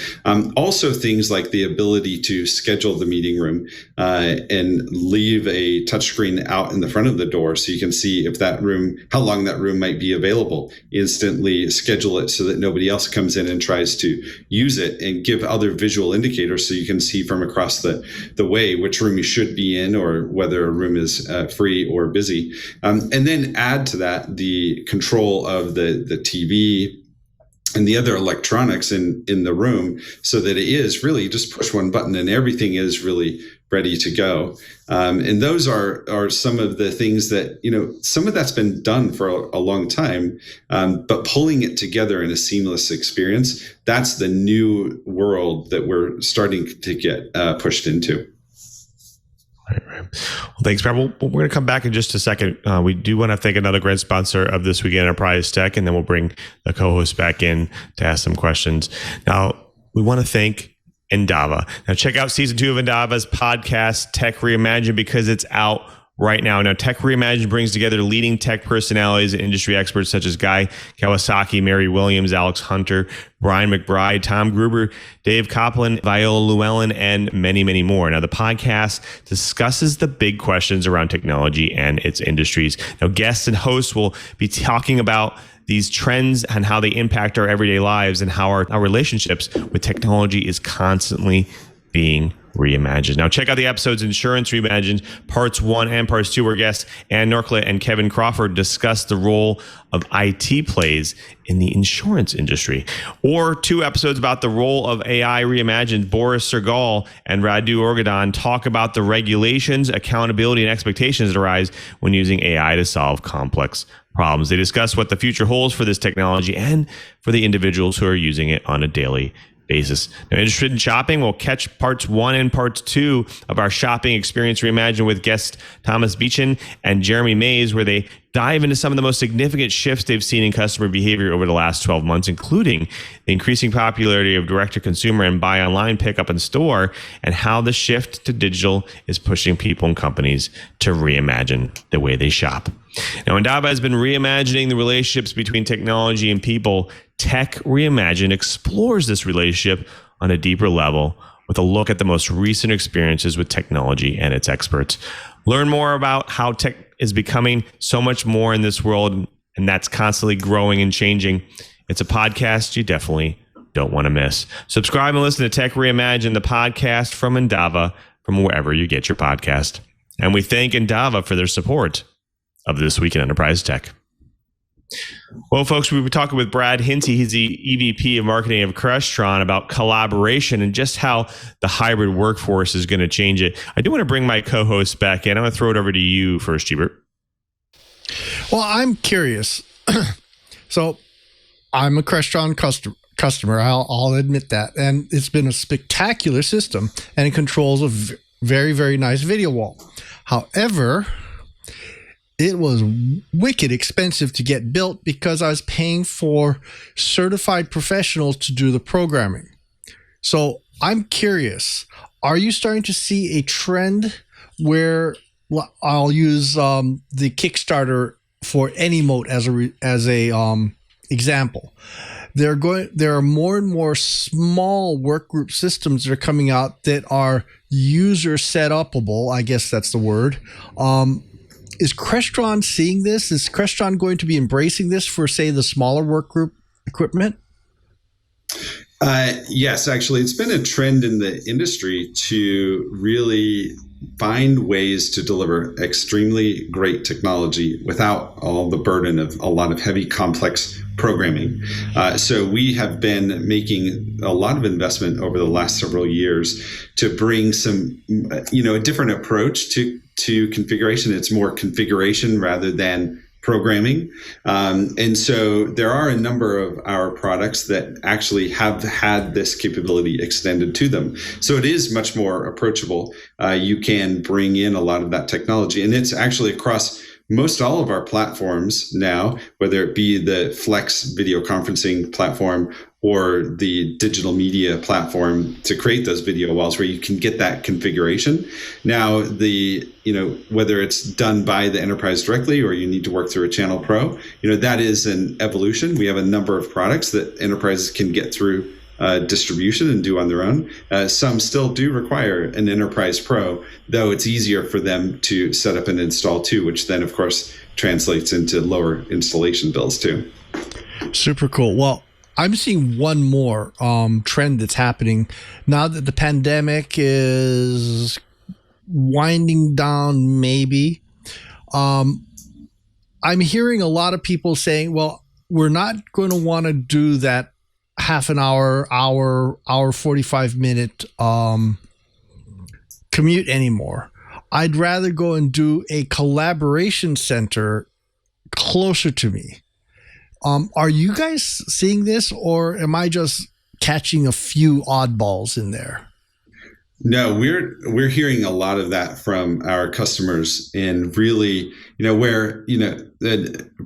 Also things like the ability to schedule the meeting room and leave a touchscreen out in the front of the door so you can see if that room, how long that room might be available, instantly schedule it so that nobody else comes in and tries to use it, and give other visual indicators so you can see from across the way which room you should be in or whether a room is free or busy. And then add to that the control of the TV and the other electronics in the room so that it is really just push one button and everything is really ready to go. And those are some of the things that, some of that's been done for a long time, but pulling it together in a seamless experience, that's the new world that we're starting to get pushed into. Right. Well, thanks, Brad. We're going to come back in just a second. We do want to thank another great sponsor of This Week in Enterprise Tech, and then we'll bring the co-host back in to ask some questions. Now, we want to thank Endava. Now, check out season 2 of Endava's podcast, Tech Reimagined, because it's out right now. Now, Tech Reimagined brings together leading tech personalities and industry experts such as Guy Kawasaki, Mary Williams, Alex Hunter, Brian McBride, Tom Gruber, Dave Copland, Viola Llewellyn, and many, many more. Now, the podcast discusses the big questions around technology and its industries. Now, guests and hosts will be talking about these trends and how they impact our everyday lives and how our relationships with technology is constantly being Reimagined. Now, check out the episodes Insurance Reimagined, Parts 1 and Parts 2, where guests Ann Norclett and Kevin Crawford discuss the role of IT plays in the insurance industry. Or 2 episodes about the role of AI Reimagined. Boris Sergal and Radu Orgadon talk about the regulations, accountability, and expectations that arise when using AI to solve complex problems. They discuss what the future holds for this technology and for the individuals who are using it on a daily basis. Now, interested in shopping? We'll catch parts 1 and parts 2 of our shopping experience reimagined with guests Thomas Beechin and Jeremy Mays, where they dive into some of the most significant shifts they've seen in customer behavior over the last 12 months, including the increasing popularity of direct-to-consumer and buy online, pick up in store, and how the shift to digital is pushing people and companies to reimagine the way they shop. Now, Endava has been reimagining the relationships between technology and people. Tech Reimagined explores this relationship on a deeper level with a look at the most recent experiences with technology and its experts. Learn more about how tech is becoming so much more in this world, and that's constantly growing and changing. It's a podcast you definitely don't want to miss. Subscribe and listen to Tech Reimagined, the podcast from Endava, from wherever you get your podcast. And we thank Endava for their support of This Week in Enterprise Tech. Well, folks, we were talking with Brad Hintze. He's the EVP of Marketing of Crestron, about collaboration and just how the hybrid workforce is going to change it. I do want to bring my co-host back in. I'm going to throw it over to you first, Gebert. Well, I'm curious. So I'm a Crestron customer. I'll admit that. And it's been a spectacular system, and it controls a very, very nice video wall. However, it was wicked expensive to get built because I was paying for certified professionals to do the programming. So I'm curious, are you starting to see a trend where, I'll use the Kickstarter for AnyMote as a example. There are more and more small workgroup systems that are coming out that are user set upable. I guess that's the word. Is Crestron seeing this? Is Crestron going to be embracing this for, say, the smaller workgroup equipment? Yes, actually, it's been a trend in the industry to really find ways to deliver extremely great technology without all the burden of a lot of heavy, complex programming. So we have been making a lot of investment over the last several years to bring some, a different approach to configuration. It's more configuration rather than programming. And so there are a number of our products that actually have had this capability extended to them. So it is much more approachable. You can bring in a lot of that technology, and it's actually across most all of our platforms now, whether it be the Flex video conferencing platform or the digital media platform, to create those video walls where you can get that configuration. Now, whether it's done by the enterprise directly or you need to work through a channel pro, that is an evolution. We have a number of products that enterprises can get through distribution and do on their own. Some still do require an enterprise pro, though it's easier for them to set up and install too, which then of course translates into lower installation bills too. Super cool. Well, I'm seeing one more trend that's happening now that the pandemic is winding down, maybe. I'm hearing a lot of people saying, well, we're not going to want to do that half an hour, 45-minute commute anymore. I'd rather go and do a collaboration center closer to me. Are you guys seeing this, or am I just catching a few oddballs in there? No, we're hearing a lot of that from our customers, and really, where,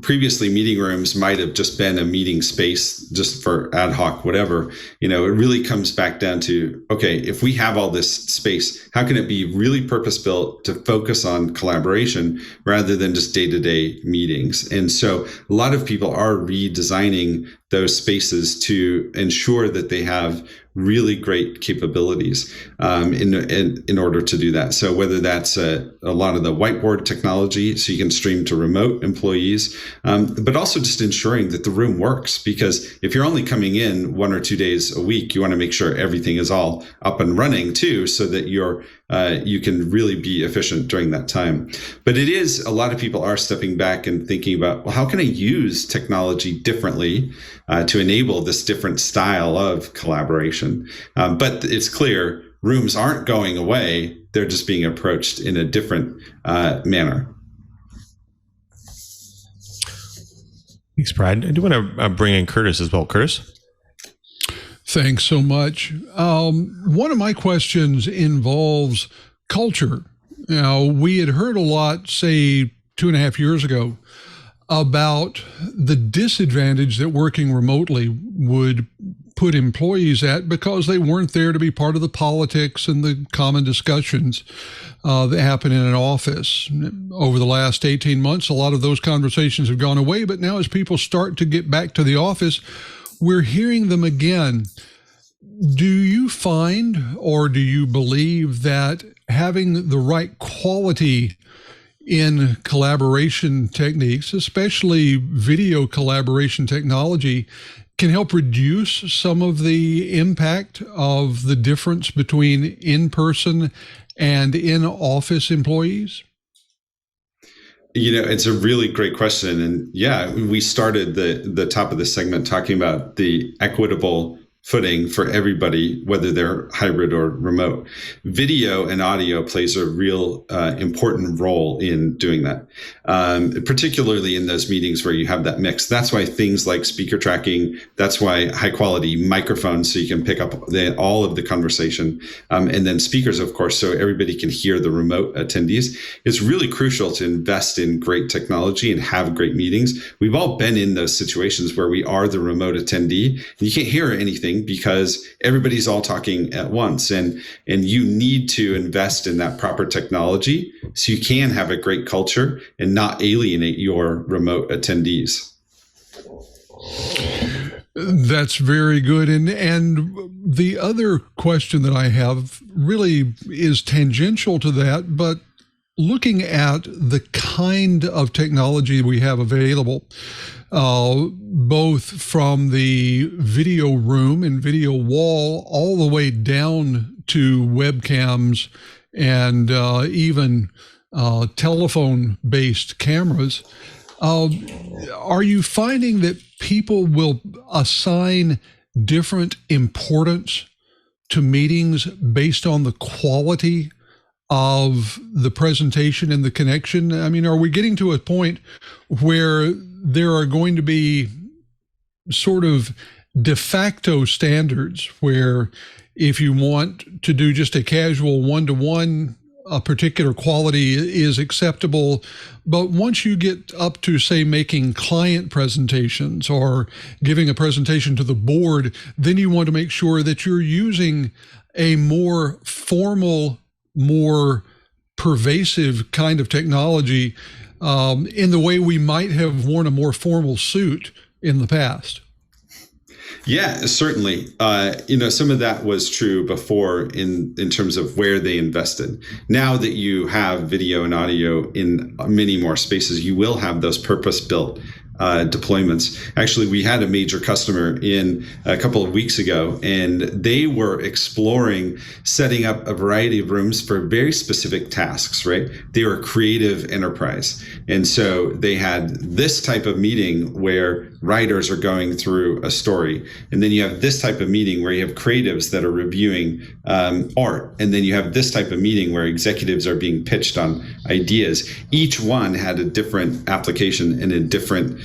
previously meeting rooms might have just been a meeting space just for ad hoc, whatever, it really comes back down to, okay, if we have all this space, how can it be really purpose built to focus on collaboration rather than just day-to-day meetings? And so a lot of people are redesigning those spaces to ensure that they have really great capabilities in order to do that. So whether that's a lot of the whiteboard technology, so you can stream to remote employees, but also just ensuring that the room works. Because if you're only coming in 1 or 2 days a week, you want to make sure everything is all up and running too, so that you can really be efficient during that time. But it is, a lot of people are stepping back and thinking about, well, how can I use technology differently to enable this different style of collaboration? But it's clear rooms aren't going away. They're just being approached in a different manner. Thanks, Brad. I do want to bring in Curtis as well. Curtis? Thanks so much. One of my questions involves culture. Now, we had heard a lot, say, 2.5 years ago, about the disadvantage that working remotely would put employees at because they weren't there to be part of the politics and the common discussions that happen in an office. Over the last 18 months, a lot of those conversations have gone away, but now as people start to get back to the office, we're hearing them again. Do you find, or do you believe that having the right quality in collaboration techniques, especially video collaboration technology, can help reduce some of the impact of the difference between in-person and in-office employees? It's a really great question. And yeah, we started the top of the segment talking about the equitable footing for everybody, whether they're hybrid or remote. Video and audio plays a real important role in doing that, particularly in those meetings where you have that mix. That's why things like speaker tracking, that's why high quality microphones so you can pick up all of the conversation, and then speakers, of course, so everybody can hear the remote attendees. It's really crucial to invest in great technology and have great meetings. We've all been in those situations where we are the remote attendee and you can't hear anything because everybody's all talking at once, and you need to invest in that proper technology so you can have a great culture and not alienate your remote attendees. That's very good. And the other question that I have really is tangential to that, but looking at the kind of technology we have available, both from the video room and video wall all the way down to webcams and even telephone-based cameras, are you finding that people will assign different importance to meetings based on the quality of the presentation and the connection? I mean, are we getting to a point where there are going to be sort of de facto standards where if you want to do just a casual one-to-one, a particular quality is acceptable, but once you get up to, say, making client presentations or giving a presentation to the board, then you want to make sure that you're using a more formal, more pervasive kind of technology in the way we might have worn a more formal suit in the past. Yeah, certainly. Some of that was true before in terms of where they invested. Now that you have video and audio in many more spaces, you will have those purpose-built deployments. Actually, we had a major customer in a couple of weeks ago, and they were exploring setting up a variety of rooms for very specific tasks, right? They were a creative enterprise. And so they had this type of meeting where writers are going through a story. And then you have this type of meeting where you have creatives that are reviewing art. And then you have this type of meeting where executives are being pitched on ideas. Each one had a different application and a different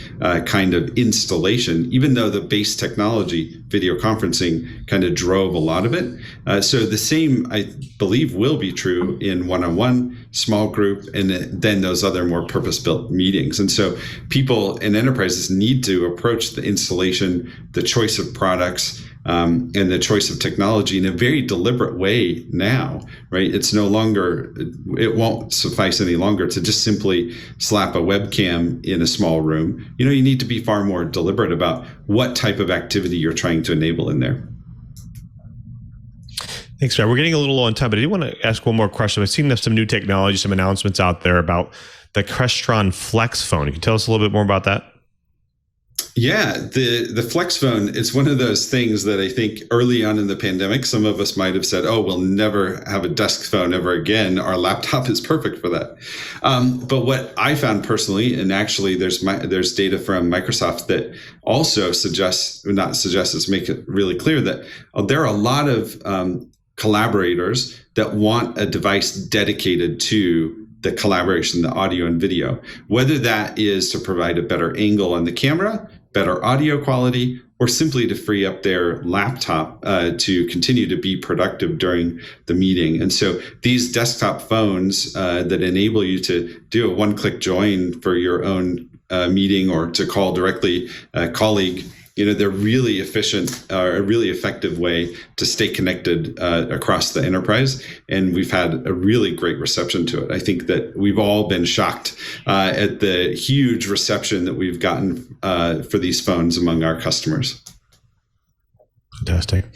kind of installation, even though the base technology, video conferencing, kind of drove a lot of it. So the same, I believe, will be true in one-on-one, small group, and then those other more purpose-built meetings. And so people and enterprises need to approach the installation, the choice of products, and the choice of technology in a very deliberate way now, right? It's no longer, it won't suffice any longer to just simply slap a webcam in a small room. You need to be far more deliberate about what type of activity you're trying to enable in there. Thanks, Brad. We're getting a little low on time, but I do want to ask one more question. I've seen some new technology, some announcements out there about the Crestron Flex phone. You can tell us a little bit more about that? Yeah, the Flex phone is one of those things that I think early on in the pandemic, some of us might have said, oh, we'll never have a desk phone ever again. Our laptop is perfect for that. But what I found personally, and actually there's data from Microsoft that also make it really clear that there are a lot of collaborators that want a device dedicated to the collaboration, the audio and video, whether that is to provide a better angle on the camera, better audio quality, or simply to free up their laptop to continue to be productive during the meeting. And so these desktop phones that enable you to do a one-click join for your own meeting or to call directly a colleague, they're really efficient, a really effective way to stay connected across the enterprise. And we've had a really great reception to it. I think that we've all been shocked at the huge reception that we've gotten for these phones among our customers. Fantastic.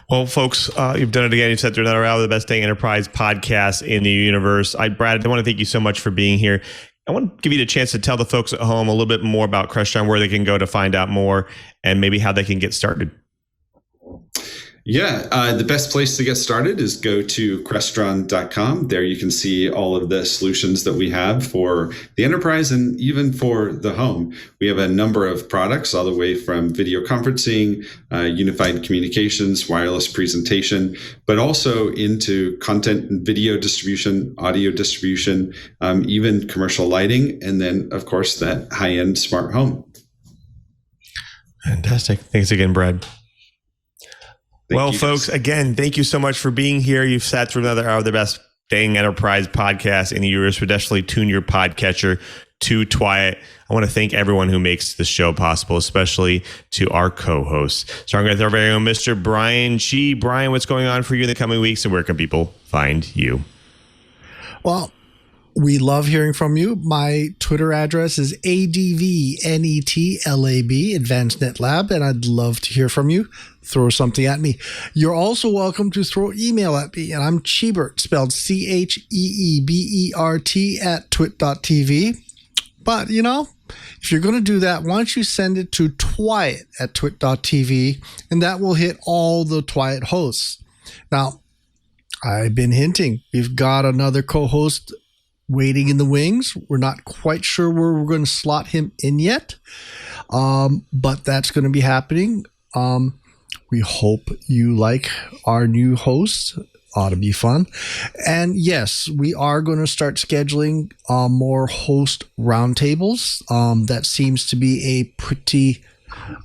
Well, folks, you've done it again. You've sat through another hour of the best dang enterprise podcast in the universe. Brad, I want to thank you so much for being here. I want to give you the chance to tell the folks at home a little bit more about Crestron, where they can go to find out more, and maybe how they can get started. Yeah, the best place to get started is go to Crestron.com. There you can see all of the solutions that we have for the enterprise and even for the home. We have a number of products all the way from video conferencing, unified communications, wireless presentation, but also into content and video distribution, audio distribution, even commercial lighting, and then, of course, that high-end smart home. Fantastic. Thanks again, Brad. Thank you, folks, again, thank you so much for being here. You've sat through another hour of the best dang enterprise podcast in the universe. So definitely tune your podcatcher to TWiT. I want to thank everyone who makes this show possible, especially to our co-hosts. Starting with our very own Mr. Brian Chee. Brian, what's going on for you in the coming weeks, and where can people find you? Well, we love hearing from you. My Twitter address is ADVNETLAB, Advanced Net Lab, and I'd love to hear from you. Throw something at me. You're also welcome to throw email at me, and I'm Cheebert, spelled CheeBert at twit.tv. But, if you're going to do that, why don't you send it to TWiT at twit.tv, and that will hit all the TWiT hosts. Now, I've been hinting. We've got another co-host waiting in the wings. We're not quite sure where we're going to slot him in yet, but that's going to be happening. We hope you like our new host. Ought to be fun. And yes, we are going to start scheduling more host roundtables. That seems to be a pretty,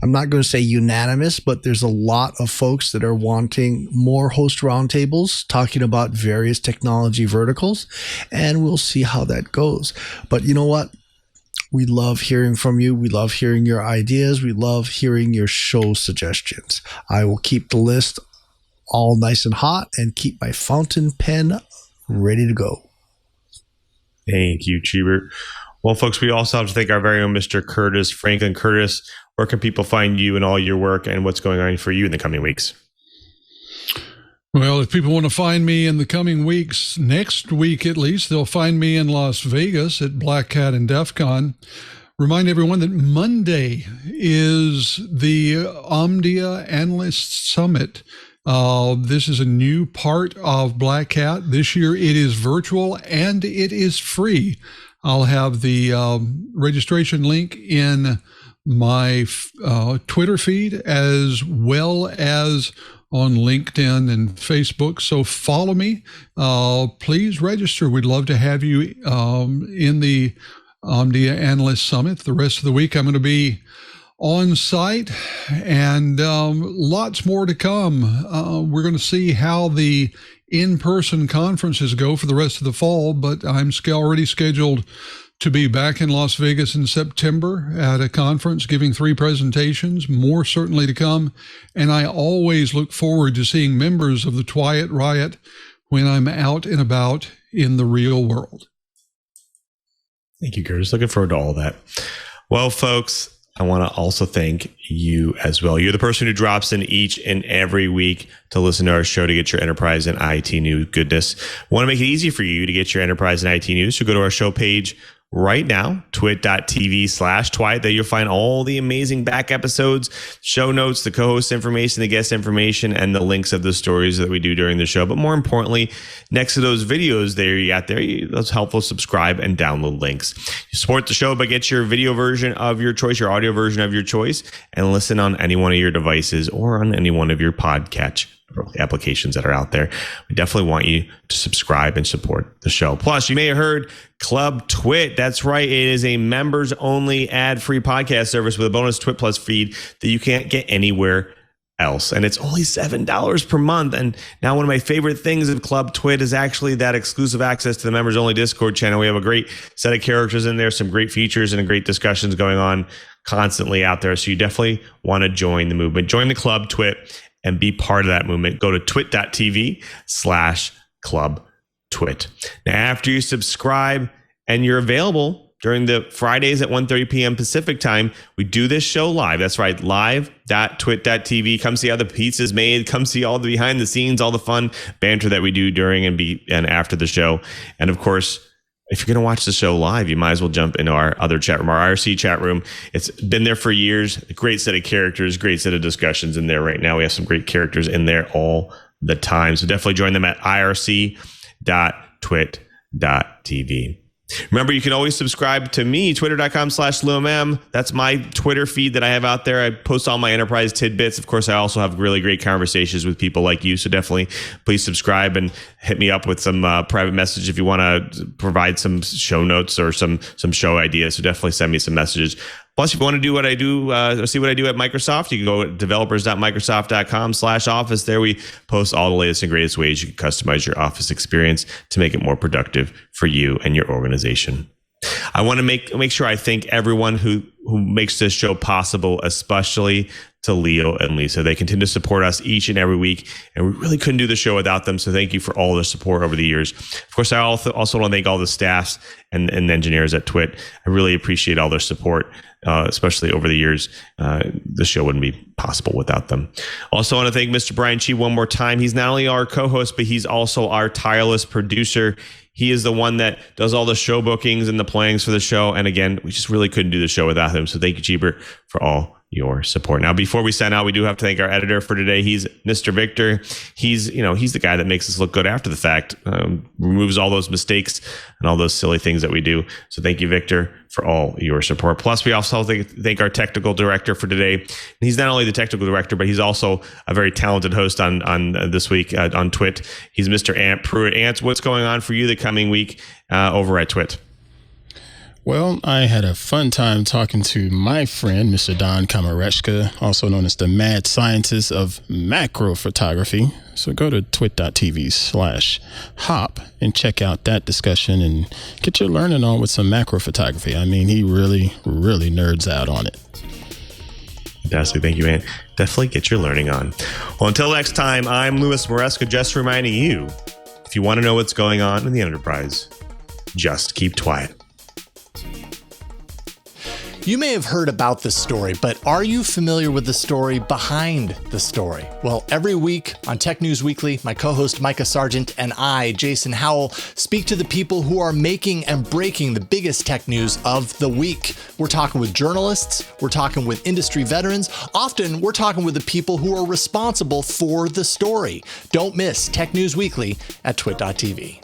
I'm not going to say unanimous, but there's a lot of folks that are wanting more host roundtables talking about various technology verticals, and we'll see how that goes. But you know what? We love hearing from you. We love hearing your ideas. We love hearing your show suggestions. I will keep the list all nice and hot and keep my fountain pen ready to go. Thank you, Cheebert. Well, folks, we also have to thank our very own Mr. Curtis, Franklin Curtis. Where can people find you and all your work, and what's going on for you in the coming weeks? Well, if people want to find me in the coming weeks, next week at least, they'll find me in Las Vegas at Black Cat and DEF CON. Remind everyone that Monday is the Omdia Analyst Summit. This is a new part of Black Cat. This year it is virtual and it is free. I'll have the registration link in my Twitter feed as well as on LinkedIn and Facebook. So follow me. Please register. We'd love to have you in the Omdia Analyst Summit. The rest of the week I'm going to be on site, and lots more to come. We're going to see how the in-person conferences go for the rest of the fall, but I'm already scheduled to be back in Las Vegas in September at a conference, giving 3 presentations, more certainly to come. And I always look forward to seeing members of the TWiT Riot when I'm out and about in the real world. Thank you, Curt. Looking forward to all of that. Well, folks, I want to also thank you as well. You're the person who drops in each and every week to listen to our show to get your enterprise and IT news goodness. I want to make it easy for you to get your enterprise and IT news. So go to our show page right now, twit.tv/TWiT. There you'll find all the amazing back episodes, show notes, the co-host information, the guest information, and the links of the stories that we do during the show. But more importantly, next to those videos that's helpful. Subscribe and download links. You support the show by get your video version of your choice, your audio version of your choice, and listen on any one of your devices or on any one of your podcatch applications that are out there. We definitely want you to subscribe and support the show. Plus, you may have heard Club TWiT. That's right. It is a members only ad-free podcast service with a bonus TWiT Plus feed that you can't get anywhere else. And it's only $7 per month. And now one of my favorite things of Club TWiT is actually that exclusive access to the members only Discord channel. We have a great set of characters in there, some great features and great discussions going on constantly out there. So you definitely want to join the movement. Join the Club TWiT and be part of that movement. Go to twit.tv/clubtwit. Now, after you subscribe and you're available during the Fridays at 1:30 p.m. Pacific time, we do this show live. That's right, live.twit.tv. Come see how the pizza's made. Come see all the behind the scenes, all the fun banter that we do during and after the show. And of course, if you're going to watch the show live, you might as well jump into our other chat room, our IRC chat room. It's been there for years. A great set of characters, great set of discussions in there right now. We have some great characters in there all the time. So definitely join them at irc.twit.tv. Remember, you can always subscribe to me, twitter.com/LeoM. That's my Twitter feed that I have out there. I post all my enterprise tidbits. Of course, I also have really great conversations with people like you. So definitely please subscribe and hit me up with some private message if you want to provide some show notes or some show ideas. So definitely send me some messages. Plus, if you want to do what I do, see what I do at Microsoft, you can go to developers.microsoft.com/office. There we post all the latest and greatest ways you can customize your Office experience to make it more productive for you and your organization. I want to make sure I thank everyone who makes this show possible, especially to Leo and Lisa. They continue to support us each and every week, and we really couldn't do the show without them. So thank you for all their support over the years. Of course, I also want to thank all the staffs and engineers at TWiT. I really appreciate all their support, especially over the years. The show wouldn't be possible without them. Also want to thank Mr. Brian Chee one more time. He's not only our co-host, but he's also our tireless producer. He is the one that does all the show bookings and the plannings for the show. And again, we just really couldn't do the show without him. So thank you, Cheeber, for all your support. Now, before we sign out, we do have to thank our editor for today. He's Mr. Victor. He's the guy that makes us look good after the fact, removes all those mistakes and all those silly things that we do. So thank you, Victor, for all your support. Plus, we also thank our technical director for today. And he's not only the technical director, but he's also a very talented host on this week on TWiT. He's Mr. Ant Pruitt. Ant, what's going on for you the coming week over at TWiT? Well, I had a fun time talking to my friend, Mr. Don Maresca, also known as the mad scientist of macro photography. So go to twit.tv/hop and check out that discussion and get your learning on with some macro photography. I mean, he really, really nerds out on it. Fantastic. Thank you, man. Definitely get your learning on. Well, until next time, I'm Louis Maresca, just reminding you, if you want to know what's going on in the enterprise, just keep TWiT. You may have heard about this story, but are you familiar with the story behind the story? Well, every week on Tech News Weekly, my co-host Micah Sargent and I, Jason Howell, speak to the people who are making and breaking the biggest tech news of the week. We're talking with journalists, we're talking with industry veterans, often we're talking with the people who are responsible for the story. Don't miss Tech News Weekly at twit.tv.